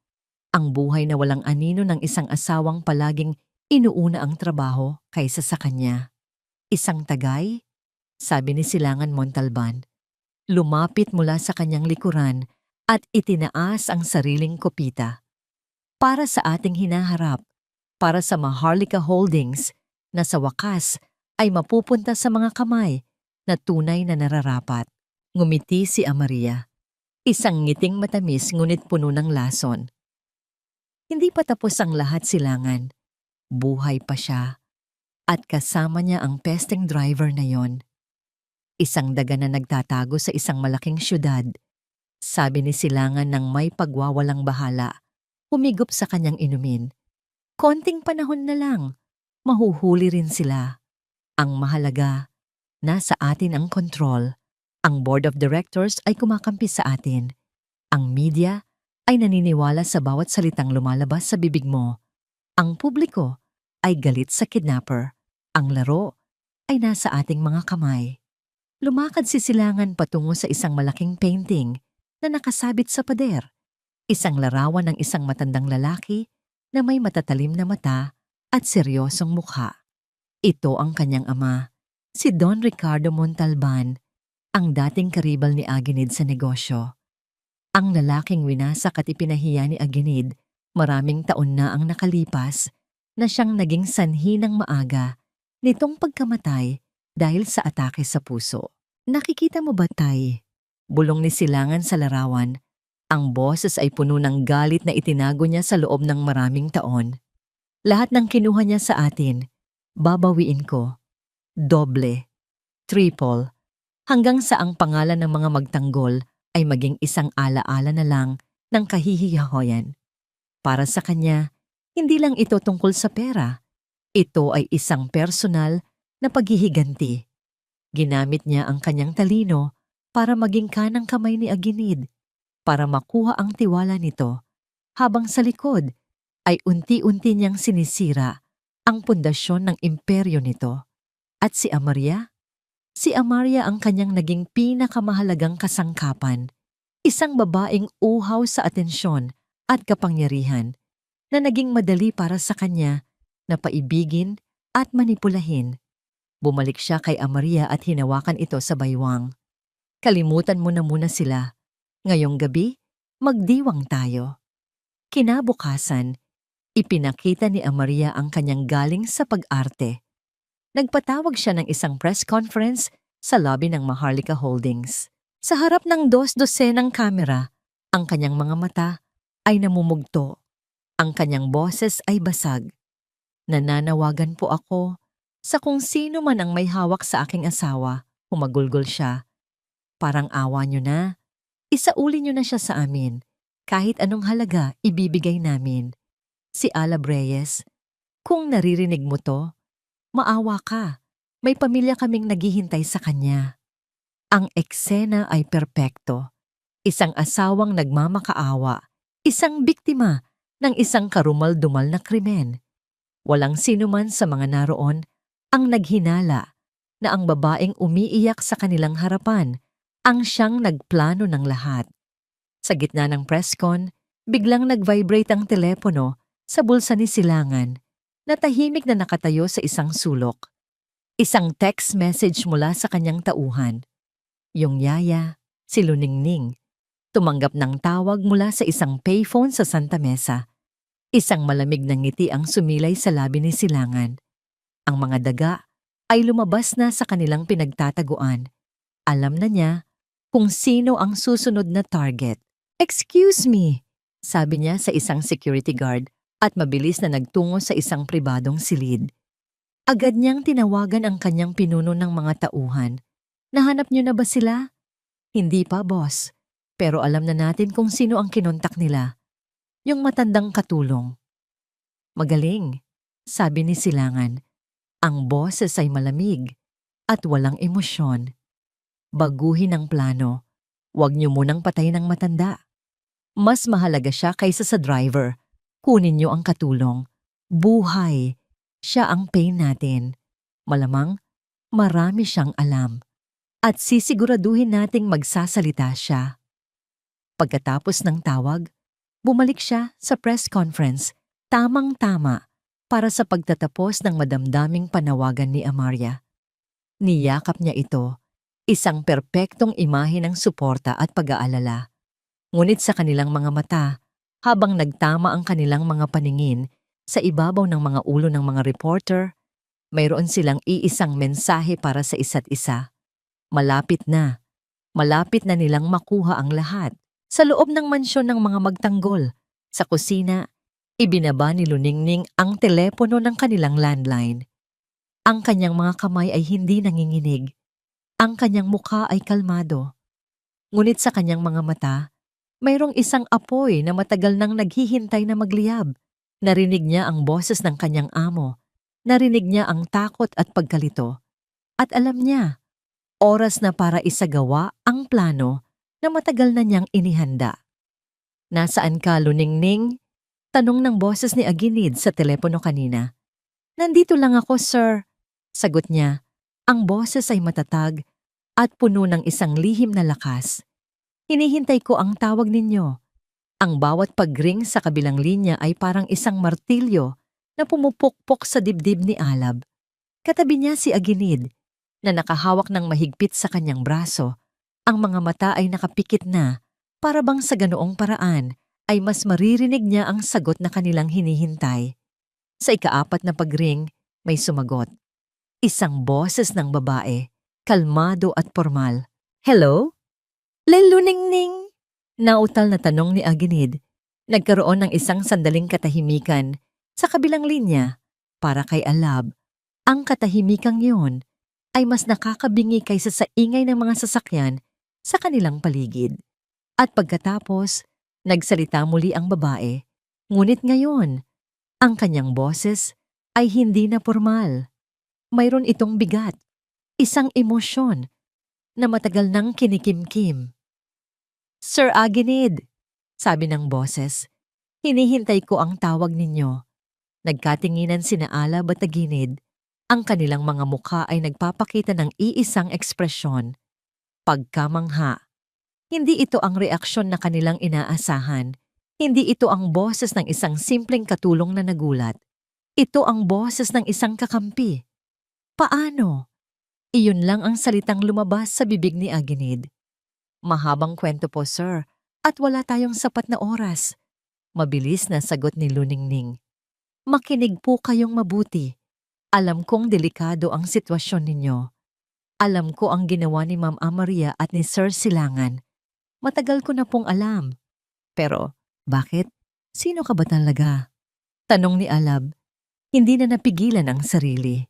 Ang buhay na walang anino ng isang asawang palaging inuuna ang trabaho kaysa sa kanya. Isang tagay, sabi ni Silangan Montalban. Lumapit mula sa kanyang likuran at itinaas ang sariling kopita. Para sa ating hinaharap, para sa Maharlika Holdings na sa wakas ay mapupunta sa mga kamay na tunay na nararapat. Ngumiti si Amaria. Isang ngiting matamis ngunit puno ng lason. Hindi pa tapos ang lahat, Silangan. Buhay pa siya. At kasama niya ang pesting driver na yon. Isang daga na nagtatago sa isang malaking syudad. Sabi ni Silangan ng may pagwawalang bahala, humigop sa kanyang inumin. Konting panahon na lang, mahuhuli rin sila. Ang mahalaga, nasa atin ang kontrol. Ang board of directors ay kumakampi sa atin. Ang media ay naniniwala sa bawat salitang lumalabas sa bibig mo. Ang publiko ay galit sa kidnapper. Ang laro ay nasa ating mga kamay. Lumakad si Silangan patungo sa isang malaking painting na nakasabit sa pader. Isang larawan ng isang matandang lalaki na may matatalim na mata at seryosong mukha. Ito ang kanyang ama, si Don Ricardo Montalban, ang dating karibal ni Aginid sa negosyo. Ang lalaking winasak at ipinahiya ni Aginid, maraming taon na ang nakalipas na siyang naging sanhi ng maaga nitong pagkamatay dahil sa atake sa puso. Nakikita mo ba, Tay? Bulong ni Silangan sa larawan. Ang boses ay puno ng galit na itinago niya sa loob ng maraming taon. Lahat ng kinuha niya sa atin, babawiin ko. Doble, triple, hanggang sa ang pangalan ng mga magtanggol ay maging isang alaala na lang ng kahihiyahoyan. Para sa kanya, hindi lang ito tungkol sa pera. Ito ay isang personal na paghihiganti. Ginamit niya ang kanyang talino para maging kanang kamay ni Aginid, para makuha ang tiwala nito, habang sa likod ay unti-unti niyang sinisira ang pundasyon ng imperyo nito. At si Amaria? Si Amaria ang kanyang naging pinakamahalagang kasangkapan, isang babaeng uhaw sa atensyon at kapangyarihan na naging madali para sa kanya na paibigin at manipulahin. Bumalik siya kay Amaria at hinawakan ito sa baywang. Kalimutan mo na muna sila. Ngayong gabi, magdiwang tayo. Kinabukasan, ipinakita ni Amaria ang kanyang galing sa pag-arte. Nagpatawag siya ng isang press conference sa lobby ng Maharlika Holdings. Sa harap ng dos-dosenang kamera, ang kanyang mga mata ay namumugto. Ang kanyang boses ay basag. Nananawagan po ako sa kung sino man ang may hawak sa aking asawa, humagulgol siya. Parang awa niyo na. Isauli niyo na siya sa amin. Kahit anong halaga, ibibigay namin. Si Alab Reyes, kung naririnig mo to, maawa ka. May pamilya kaming naghihintay sa kanya. Ang eksena ay perpekto. Isang asawang nagmamakaawa, isang biktima ng isang karumal-dumal na krimen. Walang sinuman sa mga naroon ang naghinala na ang babaeng umiiyak sa kanilang harapan ang siyang nagplano ng lahat. Sa gitna ng presscon, biglang nag-vibrate ang telepono sa bulsa ni Silangan na tahimik na nakatayo sa isang sulok. Isang text message mula sa kanyang tauhan. Yung yaya, si Luningning, tumanggap ng tawag mula sa isang payphone sa Santa Mesa. Isang malamig na ngiti ang sumilay sa labi ni Silangan. Ang mga daga ay lumabas na sa kanilang pinagtataguan. Alam na niya kung sino ang susunod na target. "Excuse me," sabi niya sa isang security guard at mabilis na nagtungo sa isang pribadong silid. Agad niyang tinawagan ang kanyang pinuno ng mga tauhan. "Nahanap niyo na ba sila?" "Hindi pa, boss. Pero alam na natin kung sino ang kinontak nila. Yung matandang katulong." "Magaling," sabi ni Silangan. Ang boses ay malamig at walang emosyon. "Baguhin ang plano. Huwag niyo munang patayin ang matanda. Mas mahalaga siya kaysa sa driver. Kunin niyo ang katulong. Buhay. Siya ang pain natin. Malamang marami siyang alam. At sisiguraduhin nating magsasalita siya." Pagkatapos ng tawag, bumalik siya sa press conference, tamang-tama para sa pagtatapos ng madamdaming panawagan ni Amaria. Niyakap niya ito, isang perpektong imahe ng suporta at pag-aalala. Ngunit sa kanilang mga mata, habang nagtama ang kanilang mga paningin sa ibabaw ng mga ulo ng mga reporter, mayroon silang iisang mensahe para sa isa't isa. Malapit na nilang makuha ang lahat. Sa loob ng mansyon ng mga magtanggol, sa kusina, ibinaba ni Luningning ang telepono ng kanilang landline. Ang kanyang mga kamay ay hindi nanginginig. Ang kanyang mukha ay kalmado. Ngunit sa kanyang mga mata, mayroong isang apoy na matagal nang naghihintay na magliyab. Narinig niya ang boses ng kanyang amo. Narinig niya ang takot at pagkalito. At alam niya, oras na para isagawa ang plano na matagal na niyang inihanda. "Nasaan ka, Luningning?" tanong ng boses ni Aginid sa telepono kanina. "Nandito lang ako, sir," sagot niya. Ang boses ay matatag at puno ng isang lihim na lakas. "Hinihintay ko ang tawag ninyo." Ang bawat pag-ring sa kabilang linya ay parang isang martilyo na pumupukpok sa dibdib ni Alab. Katabi niya si Aginid, na nakahawak ng mahigpit sa kanyang braso. Ang mga mata ay nakapikit na, para bang sa ganoong paraan ay mas maririnig niya ang sagot na kanilang hinihintay. Sa ikaapat na pagring, may sumagot. Isang boses ng babae, kalmado at formal. "Hello? Luningning?" Nautal na tanong ni Aginid. Nagkaroon ng isang sandaling katahimikan sa kabilang linya. Para kay Alab, ang katahimikang yun ay mas nakakabingi kaysa sa ingay ng mga sasakyan sa kanilang paligid. At pagkatapos, nagsalita muli ang babae. Ngunit ngayon, ang kanyang boses ay hindi na formal. Mayroon itong bigat, isang emosyon na matagal nang kinikimkim. "Sir Aginid," sabi ng boses, "hinihintay ko ang tawag ninyo." Nagkatinginan sina Alab at Aginid. Ang kanilang mga mukha ay nagpapakita ng iisang ekspresyon. Pagkamangha. Hindi ito ang reaksyon na kanilang inaasahan. Hindi ito ang boses ng isang simpleng katulong na nagulat. Ito ang boses ng isang kakampi. "Paano?" Iyon lang ang salitang lumabas sa bibig ni Aginid. "Mahabang kwento po, sir, at wala tayong sapat na oras." Mabilis na sagot ni Luningning. "Makinig po kayong mabuti. Alam kong delikado ang sitwasyon ninyo. Alam ko ang ginawa ni Ma'am Amaria at ni Sir Silangan. Matagal ko na pong alam. Pero, bakit? Sino ka ba talaga?" Tanong ni Alab. Hindi na napigilan ang sarili.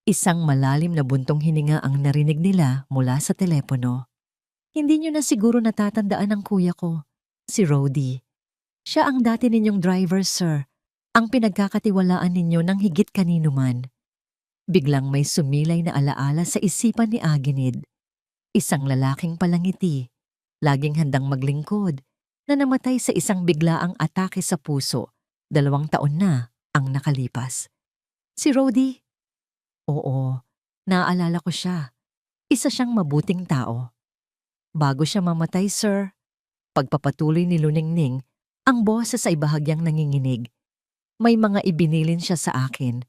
Isang malalim na buntong hininga ang narinig nila mula sa telepono. "Hindi niyo na siguro natatandaan ang kuya ko, si Rody. Siya ang dati ninyong driver, sir. Ang pinagkakatiwalaan ninyo ng higit kanino man." Biglang may sumilay na alaala sa isipan ni Aginid. Isang lalaking palangiti, laging handang maglingkod, na namatay sa isang biglaang atake sa puso. 2 taon na ang nakalipas. "Si Rody?" "Oo, naaalala ko siya. Isa siyang mabuting tao." "Bago siya mamatay, sir," pagpapatuloy ni Luningning, ang boses ay bahagyang nanginginig. "May mga ibinilin siya sa akin.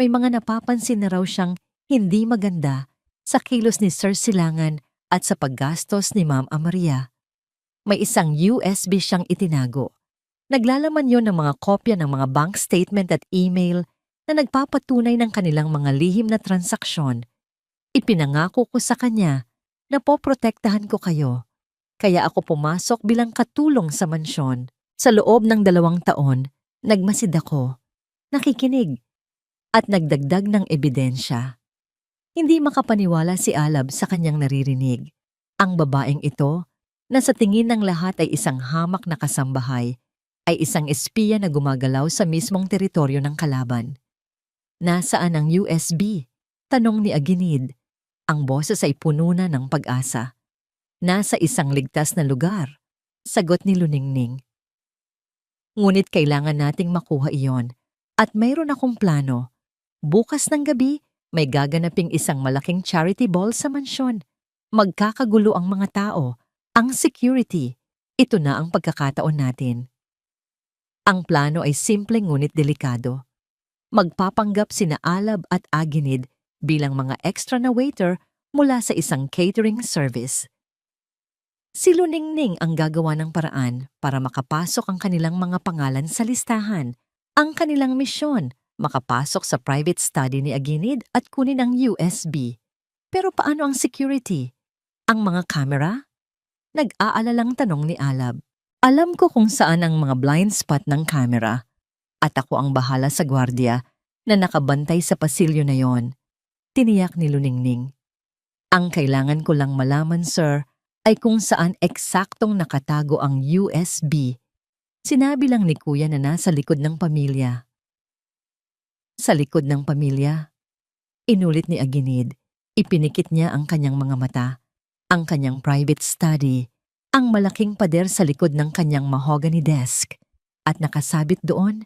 May mga napapansin na raw siyang hindi maganda sa kilos ni Sir Silangan at sa paggastos ni Ma'am Amaria. May isang USB siyang itinago. Naglalaman yon ng mga kopya ng mga bank statement at email na nagpapatunay ng kanilang mga lihim na transaksyon. Ipinangako ko sa kanya na poprotektahan ko kayo. Kaya ako pumasok bilang katulong sa mansyon. Sa loob ng 2 taon, nagmasid ako, nakikinig, at nagdagdag ng ebidensya. Hindi makapaniwala si Alab sa kanyang naririnig. Ang babaeng ito, na sa tingin ng lahat ay isang hamak na kasambahay, ay isang espiya na gumagalaw sa mismong teritoryo ng kalaban. Nasaan ang USB? Tanong ni Aginid. Ang boses ay puno na ng pag-asa. Nasa isang ligtas na lugar, sagot ni Luningning. Ngunit kailangan nating makuha iyon. At mayroon akong plano. Bukas ng gabi, may gaganaping isang malaking charity ball sa mansyon. Magkakagulo ang mga tao, ang security. Ito na ang pagkakataon natin. Ang plano ay simple ngunit delikado. Magpapanggap sina Alab at Aginid bilang mga extra na waiter mula sa isang catering service. Si Luningning ang gagawa ng paraan para makapasok ang kanilang mga pangalan sa listahan. Ang kanilang misyon, makapasok sa private study ni Aginid at kunin ang USB. Pero paano ang security? Ang mga camera? Nag-aalalang tanong ni Alab. Alam ko kung saan ang mga blind spot ng camera. At ako ang bahala sa gwardiya na nakabantay sa pasilyo na yon. Tiniyak ni Luningning. Ang kailangan ko lang malaman, sir, ay kung saan eksaktong nakatago ang USB. Sinabi lang ni Kuya na nasa likod ng pamilya. Sa likod ng pamilya? Inulit ni Aginid. Ipinikit niya ang kanyang mga mata, ang kanyang private study, ang malaking pader sa likod ng kanyang mahogany desk, at nakasabit doon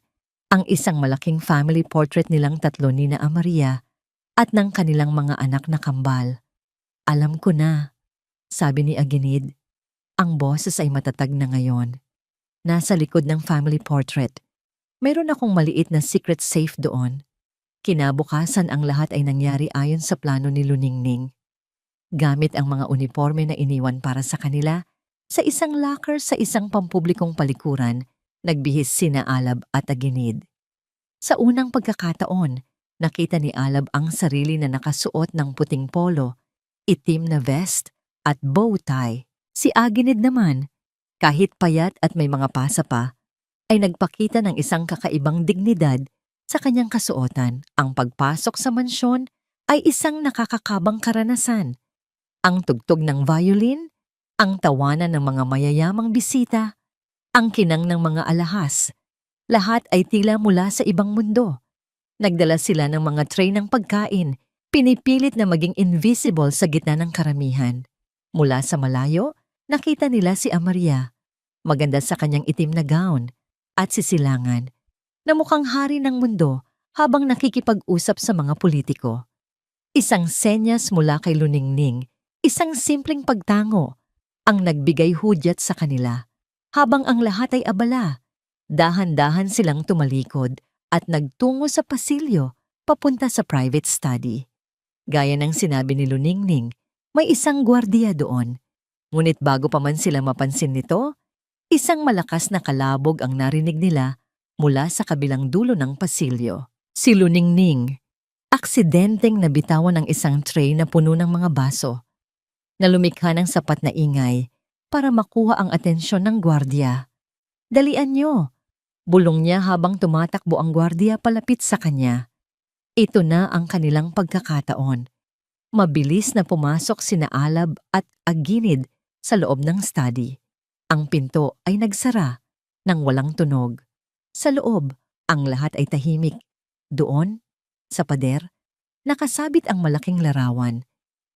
ang isang malaking family portrait nilang tatlo ni na Maria at ng kanilang mga anak na kambal. Alam ko na, sabi ni Aginid. Ang boses ay matatag na ngayon. Nasa likod ng family portrait, mayroon akong maliit na secret safe doon. Kinabukasan ang lahat ay nangyari ayon sa plano ni Luningning. Gamit ang mga uniforme na iniwan para sa kanila, sa isang locker sa isang pampublikong palikuran, nagbihis sina Alab at Aginid. Sa unang pagkakataon, nakita ni Alab ang sarili na nakasuot ng puting polo, itim na vest at bow tie. Si Aginid naman, kahit payat at may mga pasa pa, ay nagpakita ng isang kakaibang dignidad sa kanyang kasuotan. Ang pagpasok sa mansyon ay isang nakakakabang karanasan. Ang tugtog ng violin, ang tawanan ng mga mayayamang bisita, ang kinang ng mga alahas, lahat ay tila mula sa ibang mundo. Nagdala sila ng mga tray ng pagkain, pinipilit na maging invisible sa gitna ng karamihan. Mula sa malayo, nakita nila si Maria, maganda sa kanyang itim na gown, at si Silangan, na mukhang hari ng mundo habang nakikipag-usap sa mga politiko. Isang senyas mula kay Luningning, isang simpleng pagtango, ang nagbigay hudyat sa kanila. Habang ang lahat ay abala, dahan-dahan silang tumalikod at nagtungo sa pasilyo papunta sa private study. Gaya ng sinabi ni Luningning, may isang gwardiya doon. Ngunit bago pa man sila mapansin nito, isang malakas na kalabog ang narinig nila mula sa kabilang dulo ng pasilyo. Si Luningning, aksidenteng nabitawan ng isang tray na puno ng mga baso, na lumikha ng sapat na ingay para makuha ang atensyon ng gwardiya. Dalian niyo, bulong niya habang tumatakbo ang gwardiya palapit sa kanya. Ito na ang kanilang pagkakataon. Mabilis na pumasok sina Alab at Aginid sa loob ng study. Ang pinto ay nagsara nang walang tunog. Sa loob, ang lahat ay tahimik. Doon, sa pader, nakasabit ang malaking larawan.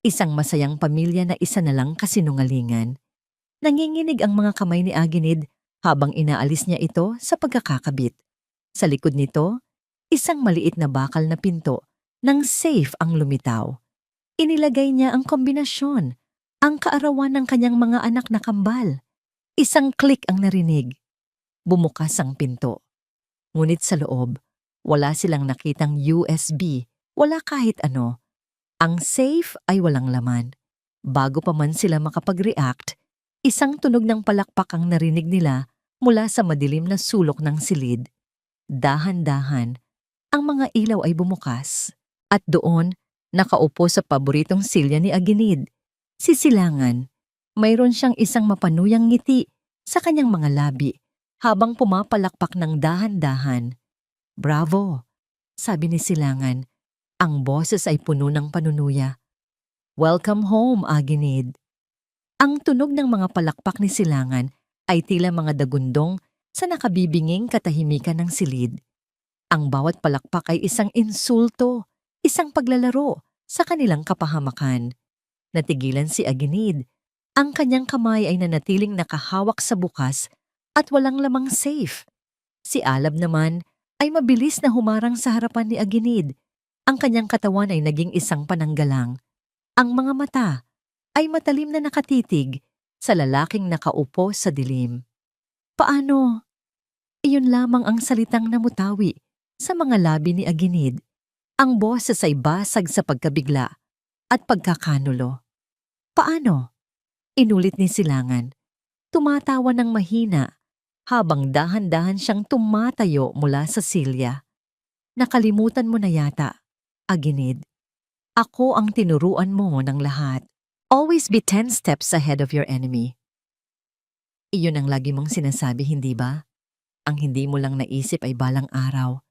Isang masayang pamilya na isa na lang kasinungalingan. Nanginginig ang mga kamay ni Aginid habang inaalis niya ito sa pagkakakabit. Sa likod nito, isang maliit na bakal na pinto ng safe ang lumitaw. Inilagay niya ang kombinasyon, ang kaarawan ng kanyang mga anak na kambal. Isang click ang narinig. Bumukas ang pinto. Ngunit sa loob, wala silang nakitang USB, wala kahit ano. Ang safe ay walang laman. Bago pa man sila makapag-react, isang tunog ng palakpak ang narinig nila mula sa madilim na sulok ng silid. Dahan-dahan, ang mga ilaw ay bumukas. At doon, nakaupo sa paboritong silya ni Aginid, si Silangan. Mayroon siyang isang mapanuyang ngiti sa kanyang mga labi habang pumapalakpak ng dahan-dahan. "Bravo!" sabi ni Silangan. Ang boses ay puno ng panunuya. "Welcome home, Aginid." Ang tunog ng mga palakpak ni Silangan ay tila mga dagundong sa nakabibinging katahimikan ng silid. Ang bawat palakpak ay isang insulto, isang paglalaro sa kanilang kapahamakan. Natigilan si Aginid. Ang kanyang kamay ay nanatiling nakahawak sa bukas at walang lamang safe. Si Alab naman ay mabilis na humarang sa harapan ni Aginid. Ang kanyang katawan ay naging isang pananggalang. Ang mga mata ay matalim na nakatitig sa lalaking nakaupo sa dilim. "Paano?" Iyon lamang ang salitang namutawi sa mga labi ni Aginid. Ang boses ay basag sa pagkabigla at pagkakanulo. "Paano?" Inulit ni Silangan. Tumatawa ng mahina habang dahan-dahan siyang tumatayo mula sa silya. "Nakalimutan mo na yata, Aginid. Ako ang tinuruan mo ng lahat. Always be 10 steps ahead of your enemy." Iyon ang lagi mong sinasabi, hindi ba? Ang hindi mo lang naisip ay balang araw,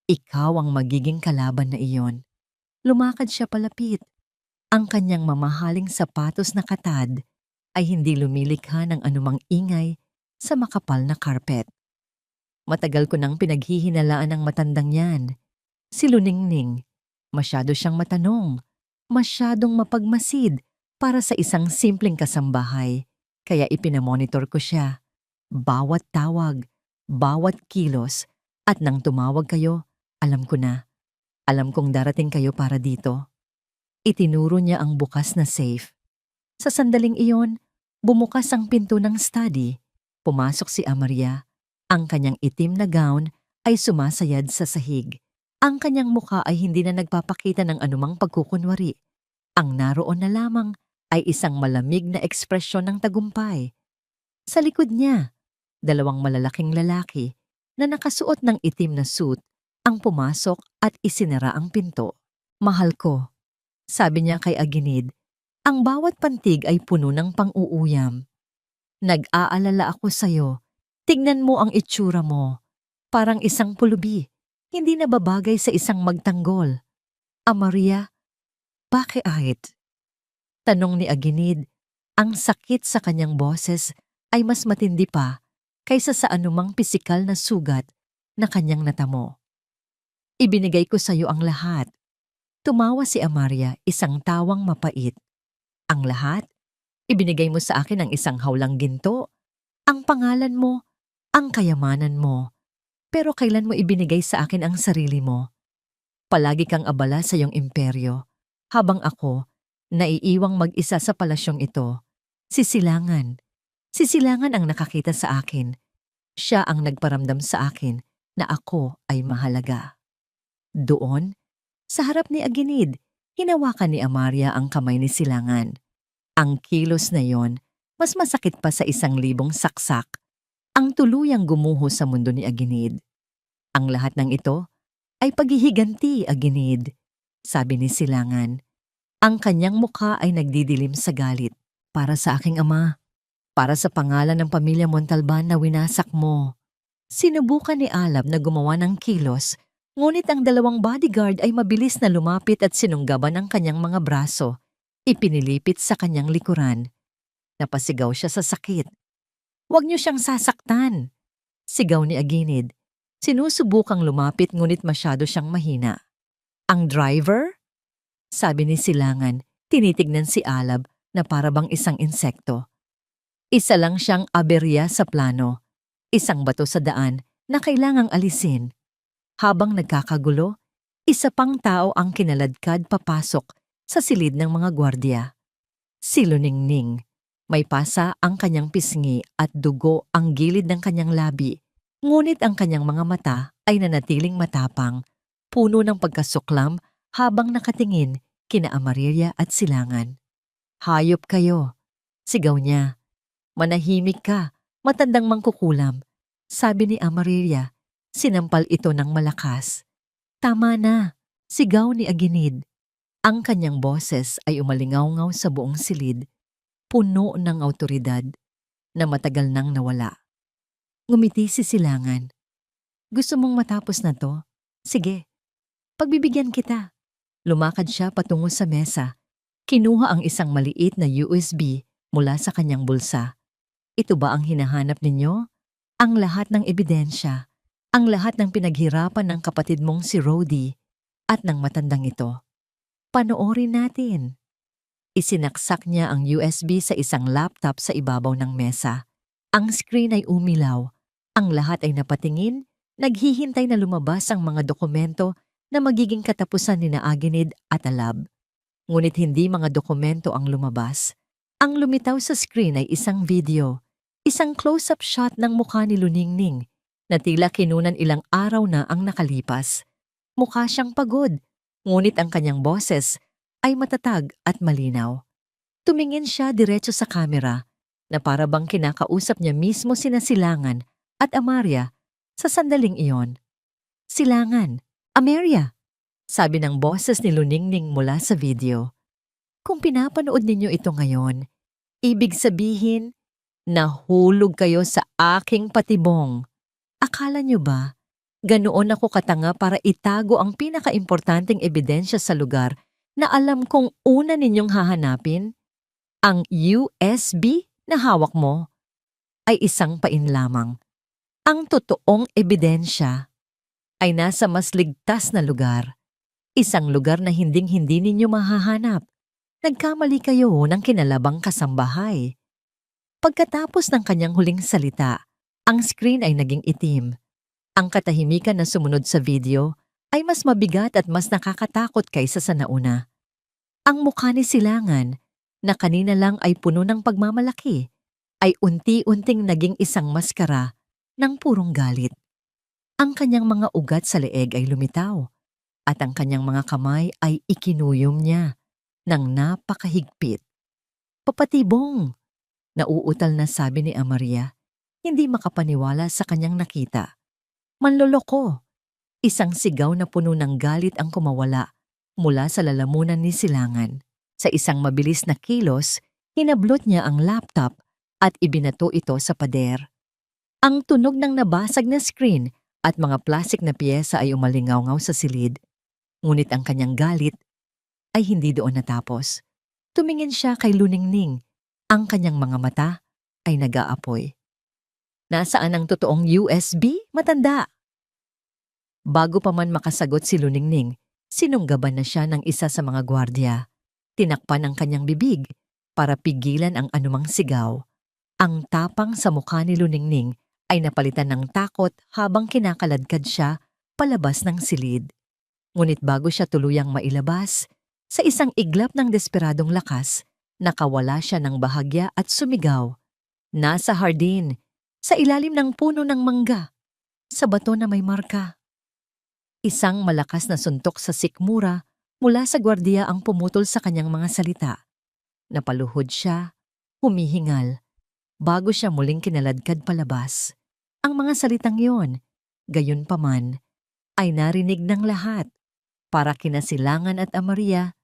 ikaw ang magiging kalaban na iyon. Lumakad siya palapit. Ang kanyang mamahaling sapatos na katad ay hindi lumilikha ng anumang ingay sa makapal na karpet. Matagal ko nang pinaghihinalaan ang matandang yan. Si Luningning, masyado siyang matanong, masyadong mapagmasid para sa isang simpleng kasambahay, kaya ipinamonitor ko siya. Bawat tawag, bawat kilos, at nang tumawag kayo, alam ko na. Alam kong darating kayo para dito. Itinuro niya ang bukas na safe. Sa sandaling iyon, bumukas ang pinto ng study. Pumasok si Amaria. Ang kanyang itim na gown ay sumasayad sa sahig. Ang kanyang mukha ay hindi na nagpapakita ng anumang pagkukunwari. Ang naroon na lamang ay isang malamig na ekspresyon ng tagumpay. Sa likod niya, dalawang malalaking lalaki na nakasuot ng itim na suit ang pumasok at isinara ang pinto. "Mahal ko," sabi niya kay Aginid, "ang bawat pantig ay puno ng pang-uuyam. Nag-aalala ako sa'yo. Tignan mo ang itsura mo. Parang isang pulubi, hindi na babagay sa isang magtanggol." "Amaria, bakit?" tanong ni Aginid. Ang sakit sa kanyang boses ay mas matindi pa kaysa sa anumang pisikal na sugat na kanyang natamo. "Ibinigay ko sa iyo ang lahat." Tumawa si Amaria, isang tawang mapait. "Ang lahat? Ibinigay mo sa akin ang isang hawlang ginto, ang pangalan mo, ang kayamanan mo. Pero kailan mo ibinigay sa akin ang sarili mo? Palagi kang abala sa iyong imperyo, habang ako, naiiwang mag-isa sa palasyong ito. Sisilangan. Sisilangan ang nakakita sa akin. Siya ang nagparamdam sa akin na ako ay mahalaga." Doon, sa harap ni Aginid, hinawakan ni Amaria ang kamay ni Silangan. Ang kilos na yon, mas masakit pa sa 1,000 saksak. Ang tuluyang gumuho sa mundo ni Aginid. "Ang lahat ng ito ay paghihiganti, Aginid," sabi ni Silangan. Ang kanyang mukha ay nagdidilim sa galit. "Para sa aking ama, para sa pangalan ng pamilya Montalban na winasak mo." Sinubukan ni Alab na gumawa ng kilos, ngunit ang dalawang bodyguard ay mabilis na lumapit at sinunggaban ang kanyang mga braso. Ipinilipit sa kanyang likuran. Napasigaw siya sa sakit. "Huwag niyo siyang sasaktan!" sigaw ni Aginid. Sinusubukang lumapit ngunit masyado siyang mahina. "Ang driver?" sabi ni Silangan. Tinitignan si Alab na parabang isang insekto. Isa lang siyang aberya sa plano. Isang bato sa daan na kailangang alisin. Habang nagkakagulo, isa pang tao ang kinaladkad papasok sa silid ng mga gwardya. Si Luningning. May pasa ang kanyang pisngi at dugo ang gilid ng kanyang labi. Ngunit ang kanyang mga mata ay nanatiling matapang, puno ng pagkasuklam habang nakatingin kina Amaria at Silangan. "Hayop kayo," sigaw niya. "Manahimik ka, matandang mangkukulam," sabi ni Amaria. Sinampal ito ng malakas. "Tama na," sigaw ni Aginid. Ang kanyang boses ay umalingaw-ngaw sa buong silid. puno ng awtoridad na matagal nang nawala. Ngumiti si Silangan. Gusto mong matapos na to? Sige, pagbibigyan kita. Lumakad siya patungo sa mesa. Kinuha ang isang maliit na USB mula sa kanyang bulsa. Ito ba ang hinahanap ninyo? Ang lahat ng ebidensya, ang lahat ng pinaghirapan ng kapatid mong si Rody at ng matandang ito. Panoorin natin. Isinaksak niya ang USB sa isang laptop sa ibabaw ng mesa. Ang screen ay umilaw. Ang lahat ay napatingin, naghihintay na lumabas ang mga dokumento na magiging katapusan ni Aginid at Alab. Ngunit hindi mga dokumento ang lumabas. Ang lumitaw sa screen ay isang video, isang close-up shot ng mukha ni Luningning na tila kinunan ilang araw na ang nakalipas. Mukha siyang pagod, ngunit ang kanyang boses ay matatag at malinaw. Tumingin siya diretso sa kamera na para bang kinakausap niya mismo sina Silangan at Amaria sa sandaling iyon. Silangan, Amaria, sabi ng boses ni Luningning mula sa video. Kung pinapanood ninyo ito ngayon, ibig sabihin, nahulog kayo sa aking patibong. Akala nyo ba, ganoon ako katanga para itago ang pinakaimportanteng ebidensya sa lugar na alam kong una ninyong hahanapin? Ang USB na hawak mo ay isang pain lamang. Ang totoong ebidensya ay nasa mas ligtas na lugar. Isang lugar na hinding-hindi ninyo mahahanap. Nagkamali kayo ng kinalabang kasambahay. Pagkatapos ng kanyang huling salita, ang screen ay naging itim. Ang katahimikan na sumunod sa video ay mas mabigat at mas nakakatakot kaysa sa nauna. Ang mukha ni Silangan, na kanina lang ay puno ng pagmamalaki, ay unti-unting naging isang maskara ng purong galit. Ang kanyang mga ugat sa leeg ay lumitaw at ang kanyang mga kamay ay ikinuyom niya ng napakahigpit. Papatibong! Nauutal na sabi ni Amaria, hindi makapaniwala sa kanyang nakita. Manloloko! Isang sigaw na puno ng galit ang kumawala mula sa lalamunan ni Silangan. Sa isang mabilis na kilos, hinablot niya ang laptop at ibinato ito sa pader. Ang tunog ng nabasag na screen at mga plastik na piyesa ay umalingaw-ngaw sa silid. Ngunit ang kanyang galit ay hindi doon natapos. Tumingin siya kay Luningning. Ang kanyang mga mata ay nag-aapoy. Nasaan ang totoong USB? Matanda! Bago pa man makasagot si Luningning, sinunggaban na siya ng isa sa mga gwardya. Tinakpan ang kanyang bibig para pigilan ang anumang sigaw. Ang tapang sa mukha ni Luningning ay napalitan ng takot habang kinakaladkad siya palabas ng silid. Ngunit bago siya tuluyang mailabas, sa isang iglap ng desperadong lakas, nakawala siya ng bahagya at sumigaw. Nasa hardin, sa ilalim ng puno ng mangga, sa bato na may marka. Isang malakas na suntok sa sikmura mula sa gwardiya ang pumutol sa kanyang mga salita. Napaluhod siya, humihingal, bago siya muling kinaladkad palabas. Ang mga salitang yon, gayunpaman, ay narinig ng lahat. Para kina Silangan at Amaria,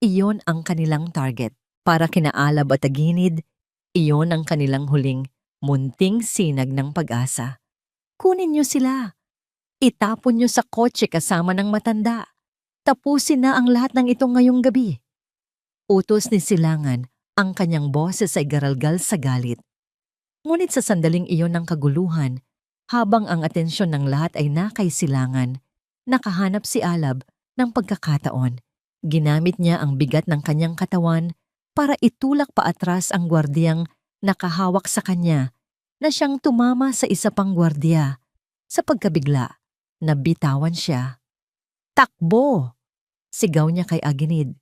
iyon ang kanilang target. Para kina Alab at Aginid, iyon ang kanilang huling munting sinag ng pag-asa. Kunin niyo sila. Itapon niyo sa kotse kasama ng matanda. Tapusin na ang lahat ng ito ngayong gabi. Utos ni Silangan, ang kanyang boses ay garalgal sa galit. Ngunit sa sandaling iyon ng kaguluhan, habang ang atensyon ng lahat ay nakay Silangan, nakahanap si Alab ng pagkakataon. Ginamit niya ang bigat ng kanyang katawan para itulak paatras ang gwardiyang nakahawak sa kanya na siyang tumama sa isa pang gwardiya. Sa pagkabigla, nabitawan siya. Takbo! Sigaw niya kay Aginid.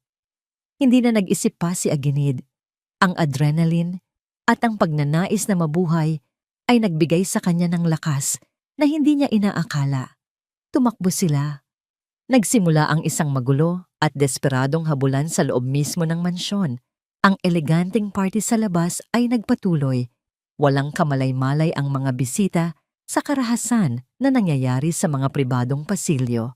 Hindi na nag-isip pa si Aginid. Ang adrenaline at ang pagnanais na mabuhay ay nagbigay sa kanya ng lakas na hindi niya inaakala. Tumakbo sila. Nagsimula ang isang magulo at desperadong habulan sa loob mismo ng mansyon. Ang eleganteng party sa labas ay nagpatuloy. Walang kamalay-malay ang mga bisita sa karahasan na nangyayari sa mga pribadong pasilyo.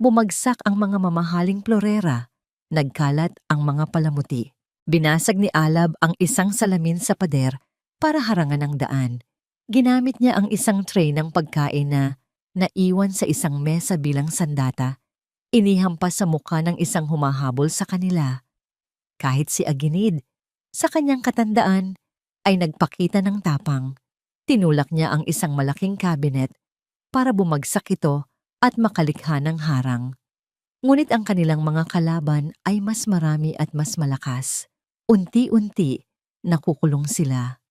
Bumagsak ang mga mamahaling plorera. Nagkalat ang mga palamuti. Binasag ni Alab ang isang salamin sa pader para harangan ang daan. Ginamit niya ang isang tray ng pagkain na naiwan sa isang mesa bilang sandata. Inihampas sa mukha ng isang humahabol sa kanila. Kahit si Aginid, sa kanyang katandaan, ay nagpakita ng tapang. Tinulak niya ang isang malaking cabinet para bumagsak ito at makalikha ng harang. Ngunit ang kanilang mga kalaban ay mas marami at mas malakas. Unti-unti, nakukulong sila.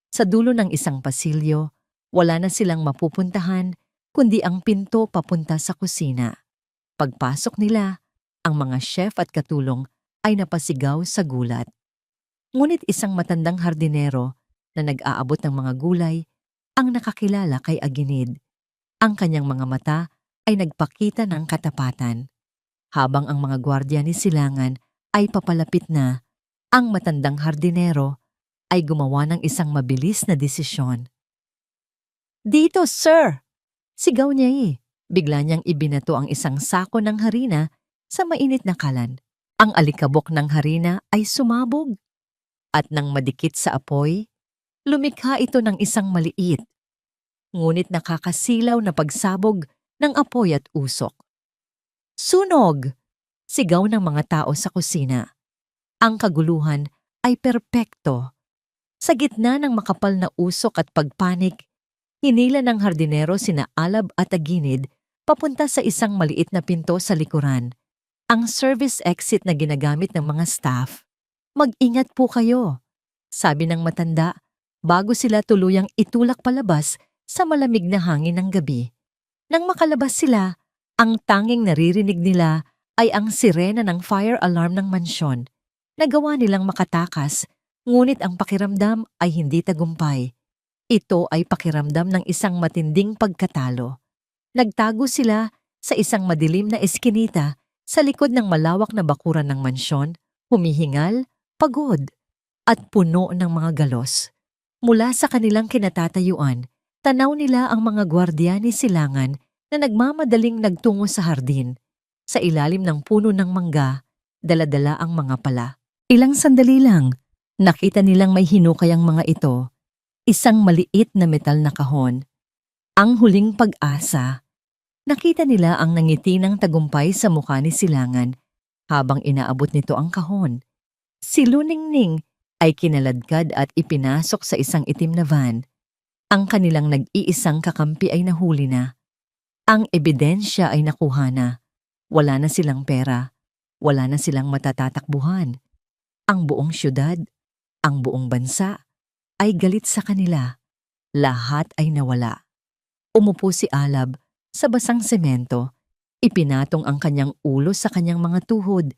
Sa dulo ng isang pasilyo, wala na silang mapupuntahan kundi ang pinto papunta sa kusina. Pagpasok nila, ang mga chef at katulong ay napasigaw sa gulat. Ngunit isang matandang hardinero na nag-aabot ng mga gulay ang nakakilala kay Aginid. Ang kanyang mga mata ay nagpakita ng katapatan. Habang ang mga gwardya ni Silangan ay papalapit na, ang matandang hardinero ay gumawa ng isang mabilis na desisyon. "Dito, sir!" Sigaw niya Bigla niyang ibinato ang isang sako ng harina sa mainit na kalan. Ang alikabok ng harina ay sumabog. At nang madikit sa apoy, lumikha ito ng isang maliit, ngunit nakakasilaw na pagsabog ng apoy at usok. "Sunog!" Sigaw ng mga tao sa kusina. Ang kaguluhan ay perpekto. Sa gitna ng makapal na usok at pagpanik, hinila ng hardinero sina Alab at Aginid papunta sa isang maliit na pinto sa likuran, ang service exit na ginagamit ng mga staff. "Mag-ingat po kayo," sabi ng matanda bago sila tuluyang itulak palabas sa malamig na hangin ng gabi. Nang makalabas sila, ang tanging naririnig nila ay ang sirena ng fire alarm ng mansyon. Nagawa nilang makatakas, ngunit ang pakiramdam ay hindi tagumpay. Ito ay pakiramdam ng isang matinding pagkatalo. Nagtago sila sa isang madilim na eskinita sa likod ng malawak na bakuran ng mansyon, humihingal, pagod, at puno ng mga galos. Mula sa kanilang kinatatayuan, tanaw nila ang mga gwardya ni Silangan na nagmamadaling nagtungo sa hardin. Sa ilalim ng puno ng mangga, dala-dala ang mga pala. Ilang sandali lang, nakita nilang may hinukay ang mga ito. Isang maliit na metal na kahon. Ang huling pag-asa. Nakita nila ang nangiti ng tagumpay sa mukha ni Silangan habang inaabot nito ang kahon. Si Luningning ay kinaladkad at ipinasok sa isang itim na van. Ang kanilang nag-iisang kakampi ay nahuli na. Ang ebidensya ay nakuha na. Wala na silang pera. Wala na silang matatatakbuhan. Ang buong syudad, ang buong bansa, ay galit sa kanila. Lahat ay nawala. Umupo si Alab sa basang semento. Ipinatong ang kanyang ulo sa kanyang mga tuhod.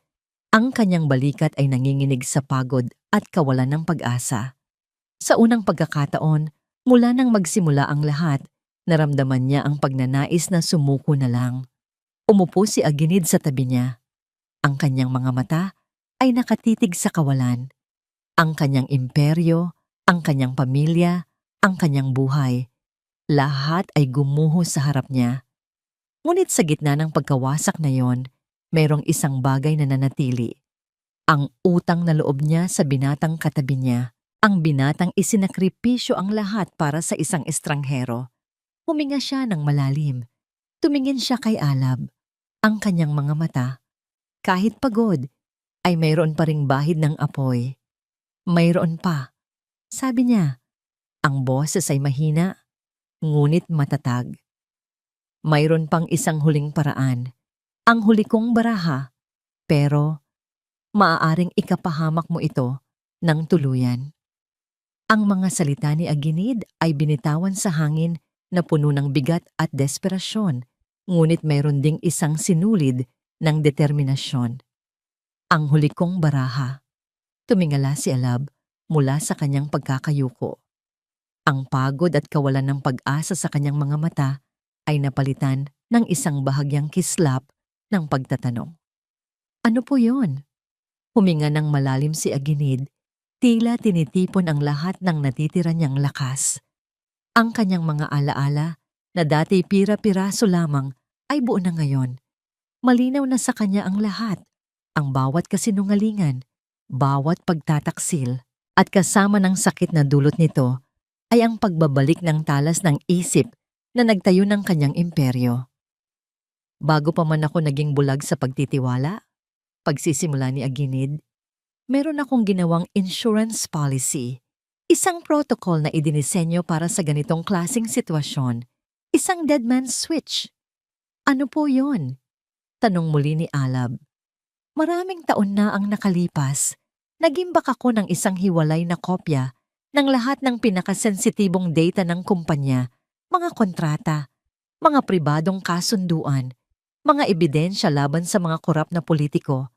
Ang kanyang balikat ay nanginginig sa pagod at kawalan ng pag-asa. Sa unang pagkakataon, mula nang magsimula ang lahat, naramdaman niya ang pagnanais na sumuko na lang. Umupo si Aginid sa tabi niya. Ang kanyang mga mata ay nakatitig sa kawalan. Ang kanyang imperyo, ang kanyang pamilya, ang kanyang buhay. Lahat ay gumuho sa harap niya. Ngunit sa gitna ng pagkawasak na yon, mayroong isang bagay na nanatili. Ang utang na loob niya sa binatang katabi niya. Ang binatang isinakripisyo ang lahat para sa isang estranghero. Huminga siya ng malalim. Tumingin siya kay Alab. Ang kanyang mga mata, kahit pagod, ay mayroon pa ring bahid ng apoy. Mayroon pa. Sabi niya, ang boses ay mahina, ngunit matatag. Mayroon pang isang huling paraan. Ang huli kong baraha. Pero, maaaring ikapahamak mo ito ng tuluyan. Ang mga salita ni Aginid ay binitawan sa hangin na puno ng bigat at desperasyon, ngunit mayroon ding isang sinulid ng determinasyon. Ang huli kong baraha. Tumingala si Alab mula sa kanyang pagkakayuko. Ang pagod at kawalan ng pag-asa sa kanyang mga mata ay napalitan ng isang bahagyang kislap ng pagtatanong. Ano po yon? Huminga ng malalim si Aginid, tila tinitipon ang lahat ng natitira niyang lakas. Ang kanyang mga alaala na dati pira-piraso lamang ay buo na ngayon. Malinaw na sa kanya ang lahat, ang bawat kasinungalingan, Bawat pagtataksil at kasama ng sakit na dulot nito ay ang pagbabalik ng talas ng isip na nagtayo ng kanyang imperyo. Bago pa man ako naging bulag sa pagtitiwala, pagsisimula ni Aginid, meron akong ginawang insurance policy. Isang protocol na idinisenyo para sa ganitong klaseng sitwasyon. Isang dead man's switch. Ano po yon? Tanong muli ni Alab. Maraming taon na ang nakalipas. Nagimbak ako ng isang hiwalay na kopya ng lahat ng pinakasensitibong data ng kumpanya, mga kontrata, mga pribadong kasunduan, mga ebidensya laban sa mga korap na politiko,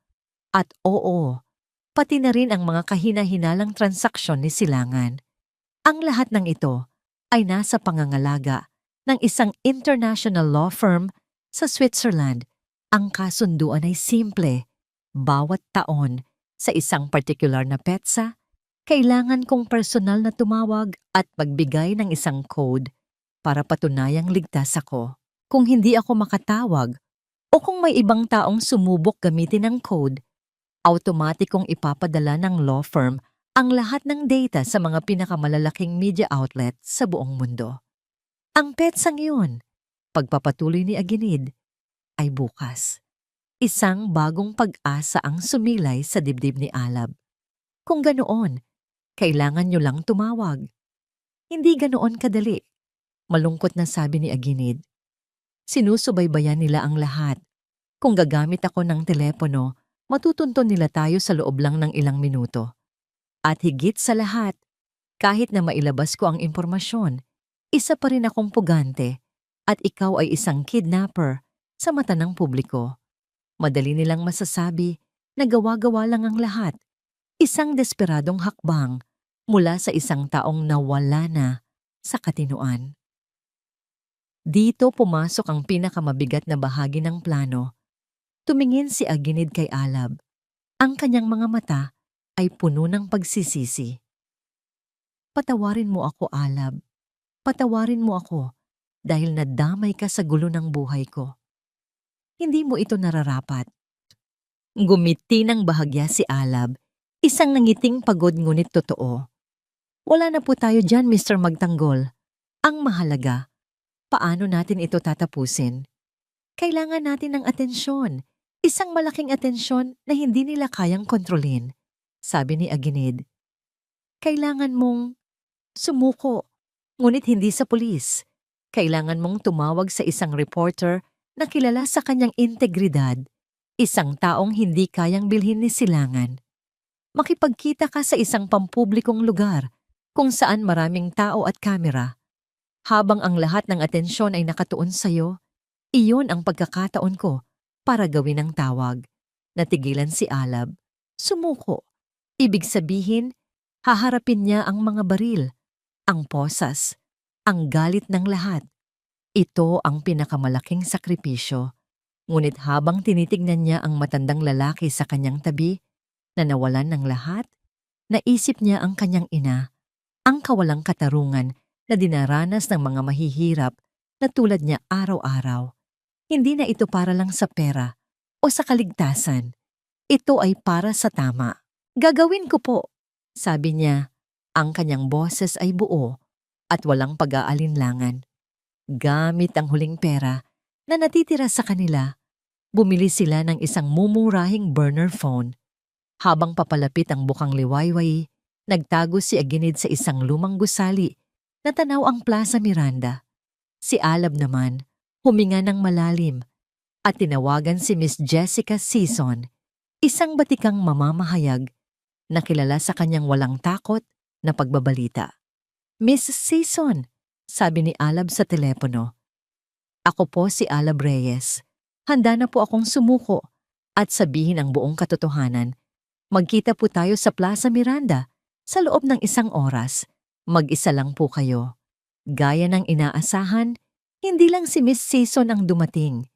at oo, pati na rin ang mga kahina-hinalang transaksyon ni Silangan. Ang lahat ng ito ay nasa pangangalaga ng isang international law firm sa Switzerland. Ang kasunduan ay simple. Bawat taon, sa isang partikular na petsa, kailangan kong personal na tumawag at magbigay ng isang code para patunayang ligtas ako. Kung hindi ako makatawag o kung may ibang taong sumubok gamitin ang code, automatikong ipapadala ng law firm ang lahat ng data sa mga pinakamalalaking media outlet sa buong mundo. Ang petsang iyon, pagpapatuloy ni Aginid, ay bukas. Isang bagong pag-asa ang sumilay sa dibdib ni Alab. Kung ganoon, kailangan nyo lang tumawag. Hindi ganoon kadali. Malungkot na sabi ni Aginid. Sinusubaybayan nila ang lahat. Kung gagamit ako ng telepono, matutunton nila tayo sa loob lang ng ilang minuto. At higit sa lahat, kahit na mailabas ko ang impormasyon, isa pa rin akong pugante at ikaw ay isang kidnapper sa mata ng publiko. Madali nilang masasabi na gawa-gawa lang ang lahat. Isang desperadong hakbang mula sa isang taong nawala na sa katinuan. Dito pumasok ang pinakamabigat na bahagi ng plano. Tumingin si Aginid kay Alab. Ang kanyang mga mata ay puno ng pagsisisi. Patawarin mo ako, Alab. Patawarin mo ako dahil nadamay ka sa gulo ng buhay ko. Hindi mo ito nararapat. Gumiti ng bahagya si Alab, isang nangiting pagod ngunit totoo. Wala na po tayo dyan, Mr. Magtanggol. Ang mahalaga, paano natin ito tatapusin? Kailangan natin ng atensyon, isang malaking atensyon na hindi nila kayang kontrolin, sabi ni Aginid. Kailangan mong sumuko, ngunit hindi sa pulis. Kailangan mong tumawag sa isang reporter na kilala sa kanyang integridad, isang taong hindi kayang bilhin ni Silangan. Makipagkita ka sa isang pampublikong lugar kung saan maraming tao at kamera. Habang ang lahat ng atensyon ay nakatuon sa'yo, iyon ang pagkakataon ko para gawin ang tawag. Natigilan si Alab. Sumuko. Ibig sabihin, haharapin niya ang mga baril, ang posas, ang galit ng lahat. Ito ang pinakamalaking sakripisyo. Ngunit habang tinitignan niya ang matandang lalaki sa kanyang tabi, na nawalan ng lahat, naisip niya ang kanyang ina, ang kawalang katarungan na dinaranas ng mga mahihirap na tulad niya araw-araw. Hindi na ito para lang sa pera o sa kaligtasan. Ito ay para sa tama. Gagawin ko po, sabi niya. Ang kanyang boses ay buo at walang pag-aalinlangan. Gamit ang huling pera na natitira sa kanila, bumili sila ng isang mumurahing burner phone. Habang papalapit ang bukang liwayway, nagtago si Aginid sa isang lumang gusali na tanaw ang Plaza Miranda. Si Alab naman, huminga ng malalim at tinawagan si Miss Jessica Season, isang batikang mamamahayag na kilala sa kanyang walang takot na pagbabalita. Miss Season, sabi ni Alab sa telepono. Ako po si Alab Reyes. Handa na po akong sumuko at sabihin ang buong katotohanan. Magkita po tayo sa Plaza Miranda sa loob ng 1 oras. Mag-isa lang po kayo. Gaya ng inaasahan, hindi lang si Miss Season ang dumating.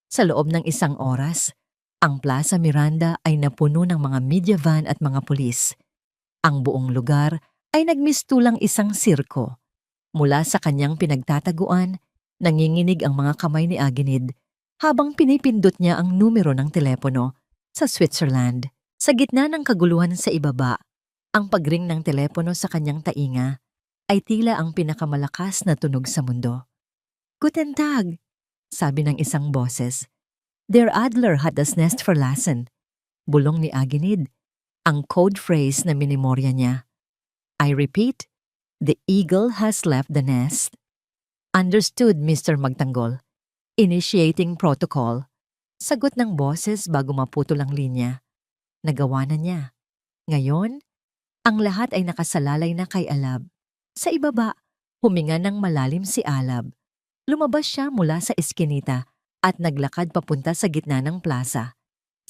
Sa loob ng 1 oras, ang Plaza Miranda ay napuno ng mga media van at mga pulis. Ang buong lugar ay nagmistulang isang sirko. Mula sa kanyang pinagtataguan, nanginginig ang mga kamay ni Aginid habang pinipindot niya ang numero ng telepono sa Switzerland. Sa gitna ng kaguluhan sa ibaba, ang pagring ng telepono sa kanyang tainga ay tila ang pinakamalakas na tunog sa mundo. Guten Tag, sabi ng isang boses. Der Adler hat das Nest verlassen. Bulong ni Aginid, ang code phrase na minimorya niya. I repeat, the eagle has left the nest. Understood, Mr. Magtanggol. Initiating protocol. Sagot ng boses bago maputol ang linya. Nagawa na niya. Ngayon, ang lahat ay nakasalalay na kay Alab. Sa ibaba, huminga ng malalim si Alab. Lumabas siya mula sa eskinita at naglakad papunta sa gitna ng plaza.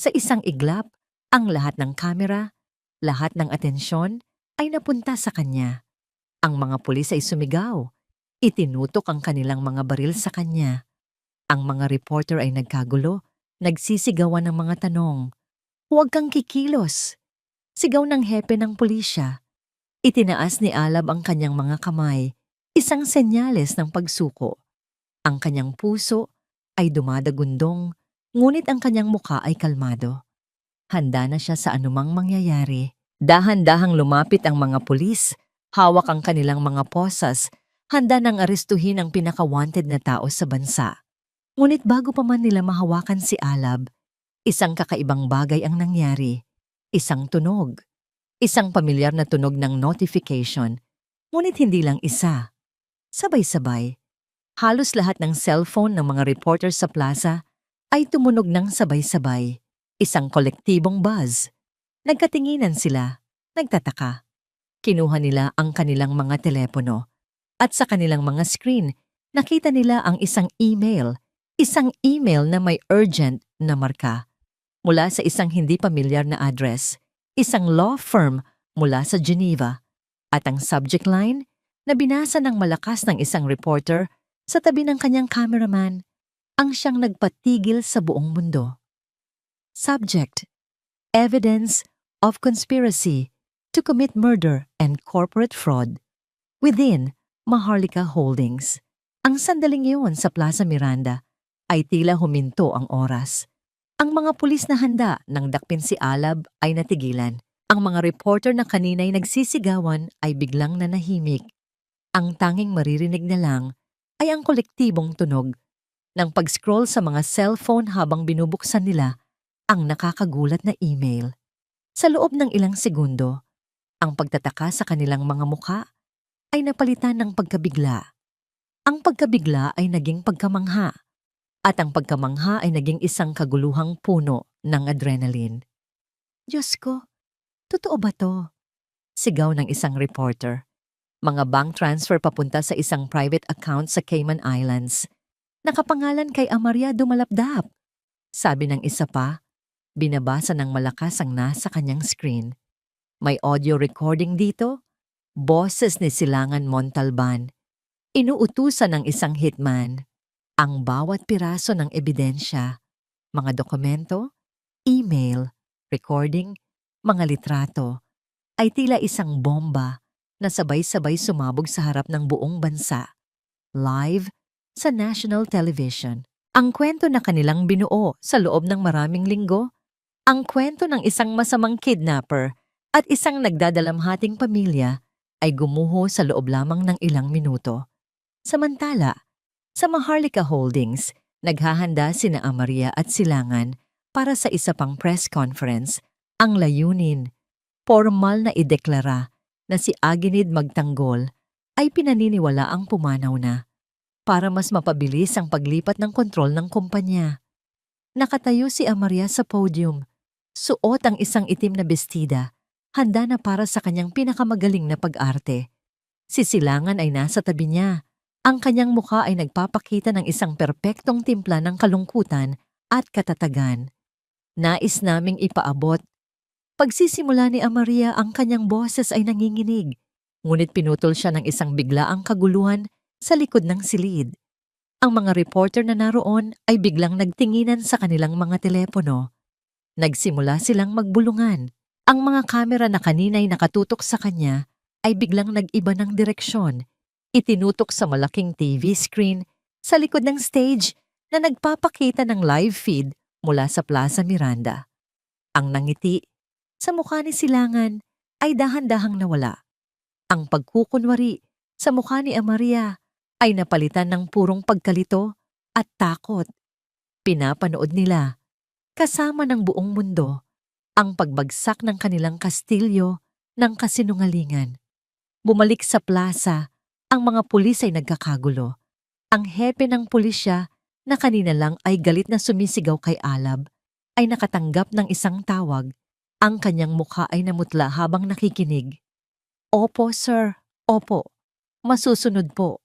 Sa isang iglap, ang lahat ng kamera, lahat ng atensyon ay napunta sa kanya. Ang mga pulis ay sumigaw. Itinutok ang kanilang mga baril sa kanya. Ang mga reporter ay nagkagulo, nagsisigawan ng mga tanong. Huwag kang kikilos. Sigaw ng hepe ng pulisya. Itinaas ni Alab ang kanyang mga kamay, isang senyales ng pagsuko. Ang kanyang puso ay dumadagundong, ngunit ang kanyang muka ay kalmado. Handa na siya sa anumang mangyayari. Dahan-dahang lumapit ang mga pulis, hawak ang kanilang mga posas, handa nang arestuhin ang pinaka-wanted na tao sa bansa. Ngunit bago pa man nila mahawakan si Alab, isang kakaibang bagay ang nangyari. Isang tunog. Isang pamilyar na tunog ng notification, ngunit hindi lang isa. Sabay-sabay. Halos lahat ng cellphone ng mga reporter sa plaza ay tumunog ng sabay-sabay. Isang kolektibong buzz. Nagkatinginan sila, nagtataka. Kinuha nila ang kanilang mga telepono at sa kanilang mga screen, nakita nila ang isang email na may urgent na marka. Mula sa isang hindi pamilyar na address, isang law firm mula sa Geneva, at ang subject line na binasa ng malakas ng isang reporter sa tabi ng kanyang cameraman ang siyang nagpatigil sa buong mundo. Subject: Evidence of conspiracy to commit murder and corporate fraud within Maharlika Holdings. Ang sandaling iyon sa Plaza Miranda ay tila huminto ang oras. Ang mga pulis na handa nang dakpin si Alab ay natigilan. Ang mga reporter na kanina'y nagsisigawan ay biglang nanahimik. Ang tanging maririnig na lang ay ang kolektibong tunog ng pag-scroll sa mga cellphone habang binubuksan nila ang nakakagulat na email. Sa loob ng ilang segundo, ang pagtataka sa kanilang mga muka ay napalitan ng pagkabigla. Ang pagkabigla ay naging pagkamangha, at ang pagkamangha ay naging isang kaguluhang puno ng adrenaline. Diyos ko, totoo ba to? Sigaw ng isang reporter. Mga bank transfer papunta sa isang private account sa Cayman Islands. Nakapangalan kay Amaria Dumalapdap. Sabi ng isa pa, binabasa ng malakas ang nasa kanyang screen. May audio recording dito. Boses ni Silangan Montalban. Inuutusan ng isang hitman. Ang bawat piraso ng ebidensya, mga dokumento, email, recording, mga litrato, ay tila isang bomba na sabay-sabay sumabog sa harap ng buong bansa. Live sa national television. Ang kwento na kanilang binuo sa loob ng maraming linggo, ang kwento ng isang masamang kidnapper at isang nagdadalamhating pamilya ay gumuho sa loob lamang ng ilang minuto. Samantala, sa Maharlika Holdings, naghahanda sina Amaria at Silangan para sa isa pang press conference. Ang layunin, formal na ideklara na si Aginid Magtanggol ay pinaniniwala ang pumanaw na para mas mapabilis ang paglipat ng kontrol ng kumpanya. Nakatayo si Amaria sa podium, suot ang isang itim na bestida, handa na para sa kanyang pinakamagaling na pag-arte. Si Silangan ay nasa tabi niya. Ang kanyang mukha ay nagpapakita ng isang perpektong timpla ng kalungkutan at katatagan. Nais naming ipaabot. Pagsisimula ni Amaria, ang kanyang boses ay nanginginig, ngunit pinutol siya ng isang biglaang kaguluhan sa likod ng silid. Ang mga reporter na naroon ay biglang nagtinginan sa kanilang mga telepono. Nagsimula silang magbulungan. Ang mga kamera na kanina'y nakatutok sa kanya ay biglang nag-iba ng direksyon. Itinutok sa malaking TV screen sa likod ng stage na nagpapakita ng live feed mula sa Plaza Miranda. Ang nangiti, sa mukha ni Silangan ay dahan-dahang nawala. Ang pagkukunwari sa mukha ni Amaria ay napalitan ng purong pagkalito at takot. Pinapanood nila, kasama ng buong mundo, ang pagbagsak ng kanilang kastilyo ng kasinungalingan. Bumalik sa plaza, ang mga pulis ay nagkakagulo. Ang hepe ng pulisya na kanina lang ay galit na sumisigaw kay Alab ay nakatanggap ng isang tawag. Ang kanyang mukha ay namutla habang nakikinig. Opo, sir. Opo. Masusunod po.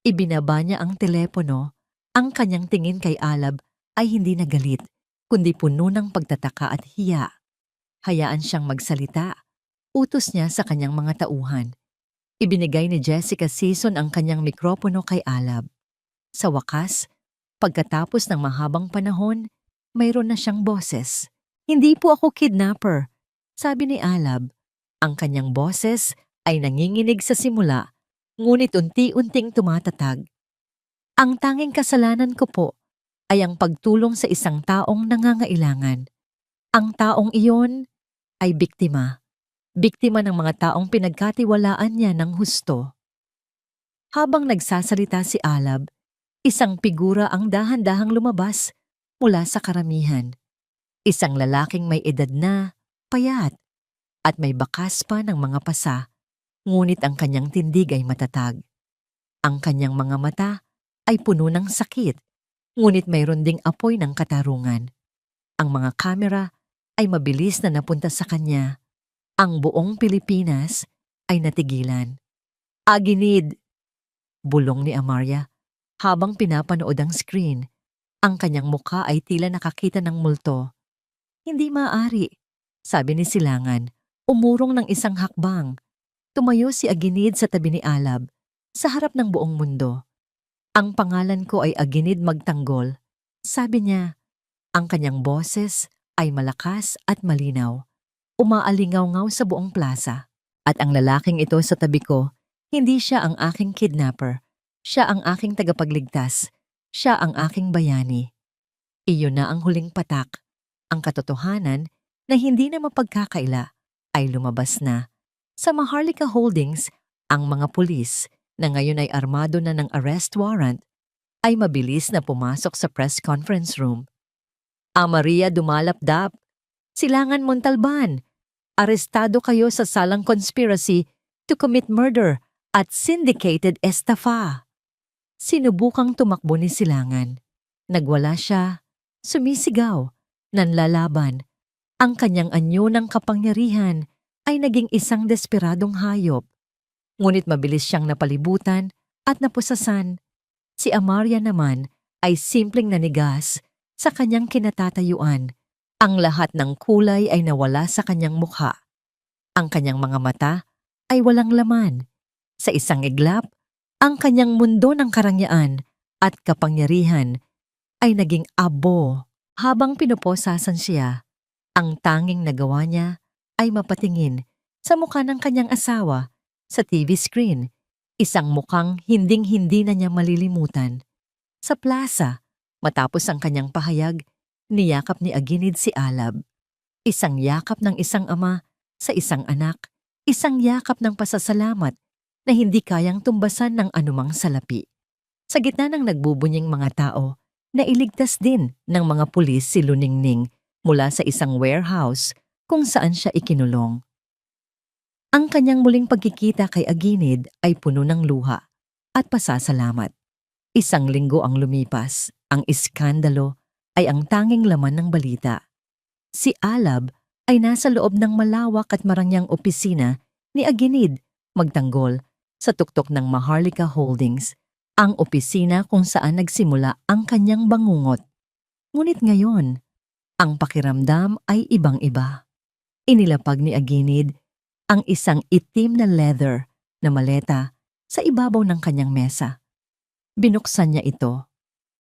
Ibinaba niya ang telepono. Ang kanyang tingin kay Alab ay hindi na galit, kundi puno ng pagtataka at hiya. Hayaan siyang magsalita. Utos niya sa kanyang mga tauhan. Ibinigay ni Jessica Season ang kanyang mikropono kay Alab. Sa wakas, pagkatapos ng mahabang panahon, mayroon na siyang boses. Hindi po ako kidnapper, sabi ni Alab. Ang kanyang boses ay nanginginig sa simula, ngunit unti-unting tumatatag. Ang tanging kasalanan ko po ay ang pagtulong sa isang taong nangangailangan. Ang taong iyon ay biktima. Biktima ng mga taong pinagkatiwalaan niya ng husto. Habang nagsasalita si Alab, isang figura ang dahan-dahang lumabas mula sa karamihan. Isang lalaking may edad na, payat, at may bakas pa ng mga pasa, ngunit ang kanyang tindig ay matatag. Ang kanyang mga mata ay puno ng sakit, ngunit mayroon ding apoy ng katarungan. Ang mga kamera ay mabilis na napunta sa kanya. Ang buong Pilipinas ay natigilan. Aginid! Bulong ni Amaria habang pinapanood ang screen. Ang kanyang mukha ay tila nakakita ng multo. Hindi maaari, sabi ni Silangan, umurong ng isang hakbang. Tumayo si Aginid sa tabi ni Alab, sa harap ng buong mundo. Ang pangalan ko ay Aginid Magtanggol, sabi niya. Ang kanyang boses ay malakas at malinaw. Umaalingaw-ngaw sa buong plaza. At ang lalaking ito sa tabi ko, hindi siya ang aking kidnapper. Siya ang aking tagapagligtas. Siya ang aking bayani. Iyon na ang huling patak. Ang katotohanan na hindi na mapagkakaila ay lumabas na. Sa Maharlika Holdings, ang mga pulis na ngayon ay armado na ng arrest warrant ay mabilis na pumasok sa press conference room. Amaria Dumalapdap, Silangan Montalban, arestado kayo sa salang conspiracy to commit murder at syndicated estafa. Sinubukang tumakbo ni Silangan. Nagwala siya, sumisigaw, nanlalaban. Ang kanyang anyo ng kapangyarihan ay naging isang desperadong hayop. Ngunit mabilis siyang napalibutan at napusasan. Si Amaria naman ay simpleng nanigas sa kanyang kinatatayuan. Ang lahat ng kulay ay nawala sa kanyang mukha. Ang kanyang mga mata ay walang laman. Sa isang iglap, ang kanyang mundo ng karangyaan at kapangyarihan ay naging abo. Habang pinuposasan siya, ang tanging nagawa niya ay mapatingin sa mukha ng kanyang asawa sa TV screen, isang mukhang hinding-hindi na niya malilimutan. Sa plaza, matapos ang kanyang pahayag, niyakap ni Aginid si Alab. Isang yakap ng isang ama sa isang anak, isang yakap ng pasasalamat na hindi kayang tumbasan ng anumang salapi. Sa gitna ng nagbubunying mga tao, nailigtas din ng mga pulis si Luningning mula sa isang warehouse kung saan siya ikinulong. Ang kanyang muling pagkikita kay Aginid ay puno ng luha at pasasalamat. Isang linggo ang lumipas, ang iskandalo ay ang tanging laman ng balita. Si Alab ay nasa loob ng malawak at marangyang opisina ni Aginid Magtanggol sa tuktok ng Maharlika Holdings, ang opisina kung saan nagsimula ang kanyang bangungot. Ngunit ngayon, ang pakiramdam ay ibang-iba. Inilapag ni Aginid ang isang itim na leather na maleta sa ibabaw ng kanyang mesa. Binuksan niya ito.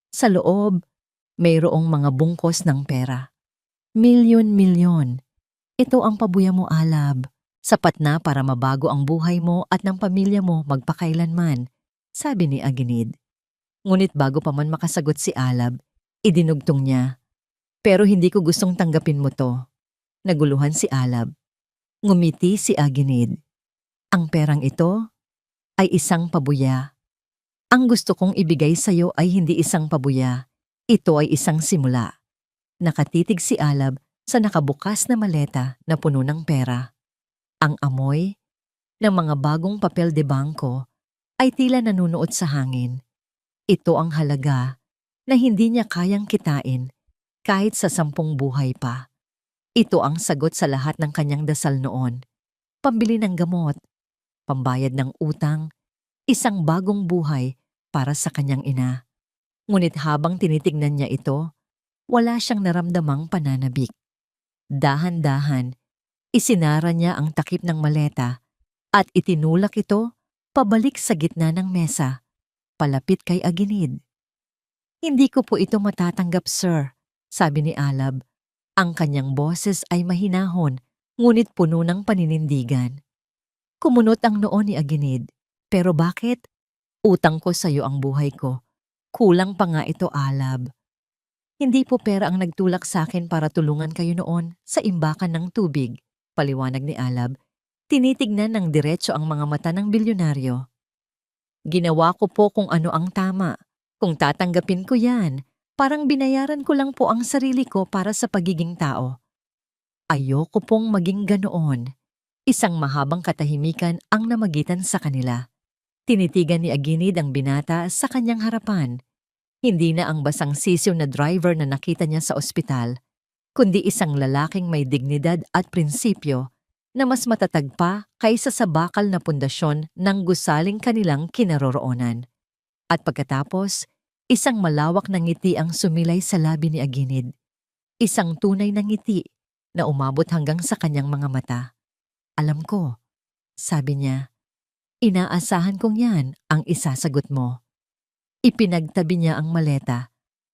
Sa loob, mayroong mga bungkos ng pera. Milyon-milyon. Ito ang pabuya mo, Alab. Sapat na para mabago ang buhay mo at ng pamilya mo magpakailanman, sabi ni Aginid. Ngunit bago pa man makasagot si Alab, idinugtong niya. Pero hindi ko gustong tanggapin mo to. Naguluhan si Alab. Ngumiti si Aginid. Ang perang ito ay isang pabuya. Ang gusto kong ibigay sa'yo ay hindi isang pabuya. Ito ay isang simula. Nakatitig si Alab sa nakabukas na maleta na puno ng pera. Ang amoy ng mga bagong papel de bangko ay tila nanunuot sa hangin. Ito ang halaga na hindi niya kayang kitain kahit sa 10 buhay pa. Ito ang sagot sa lahat ng kanyang dasal noon. Pambili ng gamot, pambayad ng utang, isang bagong buhay para sa kanyang ina. Ngunit habang tinitignan niya ito, wala siyang naramdamang pananabik. Dahan-dahan, isinara niya ang takip ng maleta at itinulak ito pabalik sa gitna ng mesa, palapit kay Aginid. Hindi ko po ito matatanggap, sir, sabi ni Alab. Ang kanyang boses ay mahinahon, ngunit puno ng paninindigan. Kumunot ang noo ni Aginid. Pero bakit? Utang ko sa iyo ang buhay ko. Kulang pa nga ito, Alab. Hindi po pera ang nagtulak sa akin para tulungan kayo noon sa imbakan ng tubig, paliwanag ni Alab. Tinitignan ng diretso ang mga mata ng bilyonaryo. Ginawa ko po kung ano ang tama. Kung tatanggapin ko yan, parang binayaran ko lang po ang sarili ko para sa pagiging tao. Ayoko pong maging ganoon. Isang mahabang katahimikan ang namagitan sa kanila. Tinitigan ni Aginid ang binata sa kanyang harapan. Hindi na ang basang sisiw na driver na nakita niya sa ospital, kundi isang lalaking may dignidad at prinsipyo na mas matatag pa kaysa sa bakal na pundasyon ng gusaling kanilang kinaroroonan. At pagkatapos, isang malawak na ngiti ang sumilay sa labi ni Aginid. Isang tunay na ngiti na umabot hanggang sa kanyang mga mata. Alam ko, sabi niya, inaasahan kong yan ang isasagot mo. Ipinagtabi niya ang maleta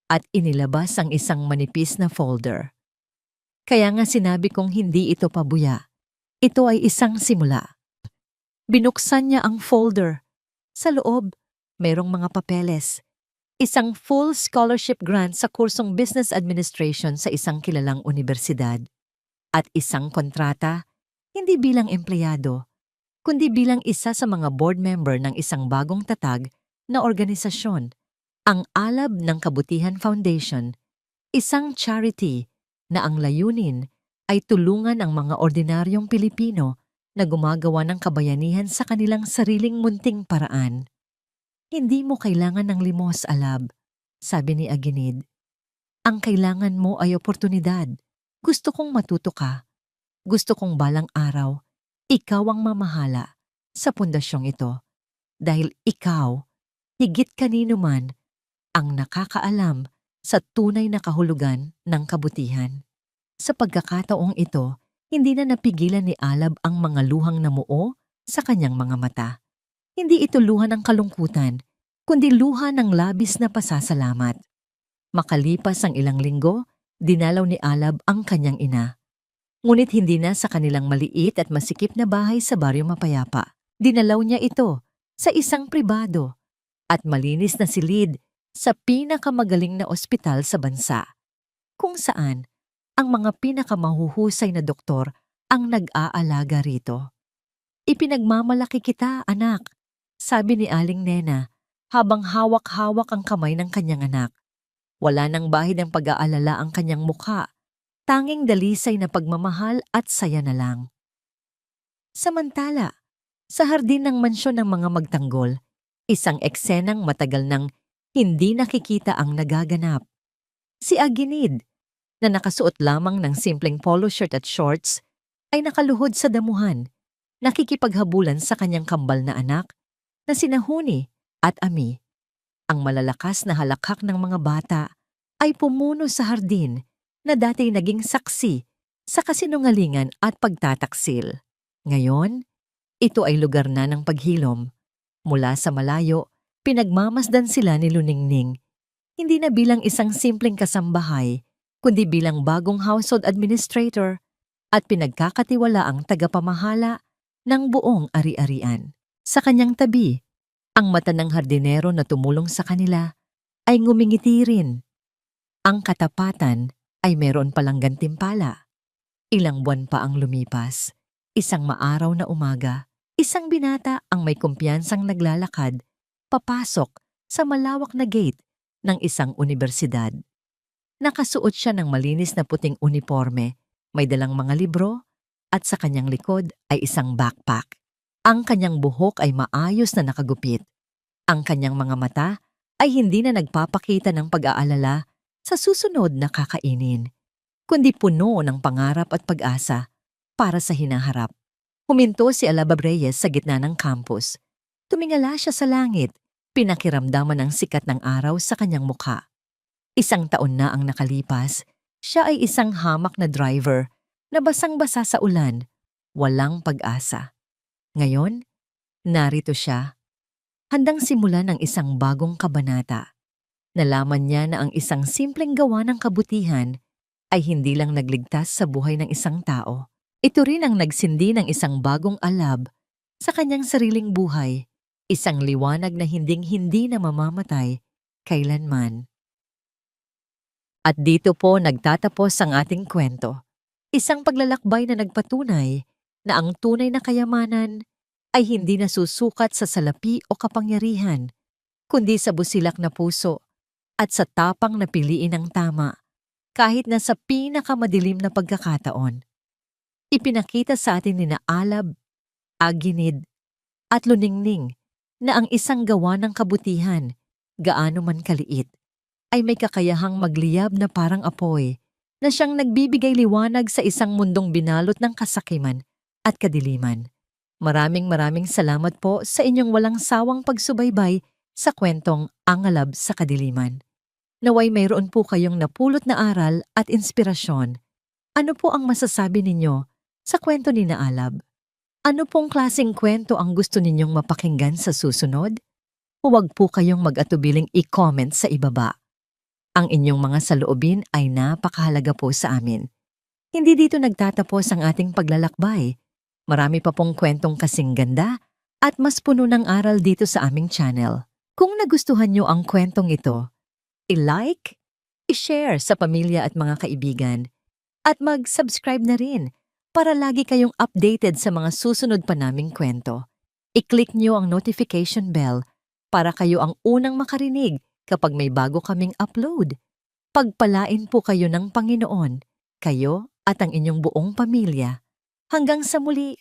at inilabas ang isang manipis na folder. Kaya nga sinabi kong hindi ito pabuya. Ito ay isang simula. Binuksan niya ang folder. Sa loob, mayroong mga papeles. Isang full scholarship grant sa kursong Business Administration sa isang kilalang universidad. At isang kontrata, hindi bilang empleyado, kundi bilang isa sa mga board member ng isang bagong tatag na organisasyon, ang Alab ng Kabutihan Foundation, isang charity na ang layunin ay tulungan ang mga ordinaryong Pilipino na gumagawa ng kabayanihan sa kanilang sariling munting paraan. Hindi mo kailangan ng limos, Alab, sabi ni Aginid. Ang kailangan mo ay oportunidad. Gusto kong matuto ka. Gusto kong balang araw, ikaw ang mamahala sa pundasyong ito. Dahil ikaw, higit kanino man, ang nakakaalam sa tunay na kahulugan ng kabutihan. Sa pagkakataong ito, hindi na napigilan ni Alab ang mga luhang namuo sa kanyang mga mata. Hindi ito luha ng kalungkutan, kundi luha ng labis na pasasalamat. Makalipas ang ilang linggo, dinalaw ni Alab ang kanyang ina. Ngunit hindi na sa kanilang maliit at masikip na bahay sa Baryo Mapayapa. Dinalaw niya ito sa isang pribado at malinis na silid sa pinakamagaling na ospital sa bansa, kung saan ang mga pinakamahuhusay na doktor ang nag-aalaga rito. Ipinagmamalaki kita, anak, sabi ni Aling Nena habang hawak-hawak ang kamay ng kanyang anak. Wala nang bahid ng pag-aalala ang kanyang mukha. Tanging dalisay na pagmamahal at saya na lang. Samantala, sa hardin ng mansyon ng mga magtanggol, isang eksenang matagal nang hindi nakikita ang nagaganap. Si Aginid, na nakasuot lamang ng simpleng polo shirt at shorts, ay nakaluhod sa damuhan, nakikipaghabulan sa kanyang kambal na anak na sina Huni at Ami. Ang malalakas na halakhak ng mga bata ay pumuno sa hardin na dati naging saksi sa kasinungalingan at pagtataksil. Ngayon, ito ay lugar na ng paghilom. Mula sa malayo, pinagmamasdan sila ni Luningning, hindi na bilang isang simpleng kasambahay, kundi bilang bagong household administrator at pinagkakatiwalaang tagapamahala ng buong ari-arian. Sa kanyang tabi, ang mata ng hardinero na tumulong sa kanila ay ngumingiti rin. Ang katapatan ay meron palang gantimpala. Ilang buwan pa ang lumipas. Isang maaraw na umaga, isang binata ang may kumpiyansang naglalakad, papasok sa malawak na gate ng isang unibersidad. Nakasuot siya ng malinis na puting uniforme, may dalang mga libro, at sa kanyang likod ay isang backpack. Ang kanyang buhok ay maayos na nakagupit. Ang kanyang mga mata ay hindi na nagpapakita ng pag-aalala sa susunod na kakainin, kundi puno ng pangarap at pag-asa para sa hinaharap. Huminto si Alaba Reyes sa gitna ng campus. Tumingala siya sa langit, pinakiramdaman ang sikat ng araw sa kanyang mukha. Isang taon na ang nakalipas, siya ay isang hamak na driver na basang-basa sa ulan, walang pag-asa. Ngayon, narito siya, handang simulan ng isang bagong kabanata. Nalaman niya na ang isang simpleng gawa ng kabutihan ay hindi lang nagligtas sa buhay ng isang tao. Ito rin ang nagsindi ng isang bagong alab sa kanyang sariling buhay, isang liwanag na hinding-hindi na mamamatay kailanman. At dito po nagtatapos ang ating kwento. Isang paglalakbay na nagpatunay na ang tunay na kayamanan ay hindi nasusukat sa salapi o kapangyarihan, kundi sa busilak na puso at sa tapang na piliin ang tama, kahit na sa pinakamadilim na pagkakataon. Ipinakita sa atin ni Alab, Aginid, at Luningning na ang isang gawa ng kabutihan, gaano man kaliit, ay may kakayahang magliyab na parang apoy na siyang nagbibigay liwanag sa isang mundong binalot ng kasakiman at kadiliman. Maraming salamat po sa inyong walang sawang pagsubaybay sa kwentong Ang Alab sa Kadiliman. Naway mayroon po kayong napulot na aral at inspirasyon. Ano po ang masasabi ninyo sa kwento ni Alab? Ano pong klaseng kwento ang gusto ninyong mapakinggan sa susunod? Huwag po kayong mag-atubiling i-comment sa ibaba. Ang inyong mga saloobin ay napakahalaga po sa amin. Hindi dito nagtatapos ang ating paglalakbay. Marami pa pong kwentong kasing ganda at mas puno ng aral dito sa aming channel. Kung nagustuhan nyo ang kwentong ito, i-like, i-share sa pamilya at mga kaibigan, at mag-subscribe na rin para lagi kayong updated sa mga susunod pa naming kwento. I-click nyo ang notification bell para kayo ang unang makarinig kapag may bago kaming upload. Pagpalain po kayo ng Panginoon, kayo at ang inyong buong pamilya. Hanggang sa muli!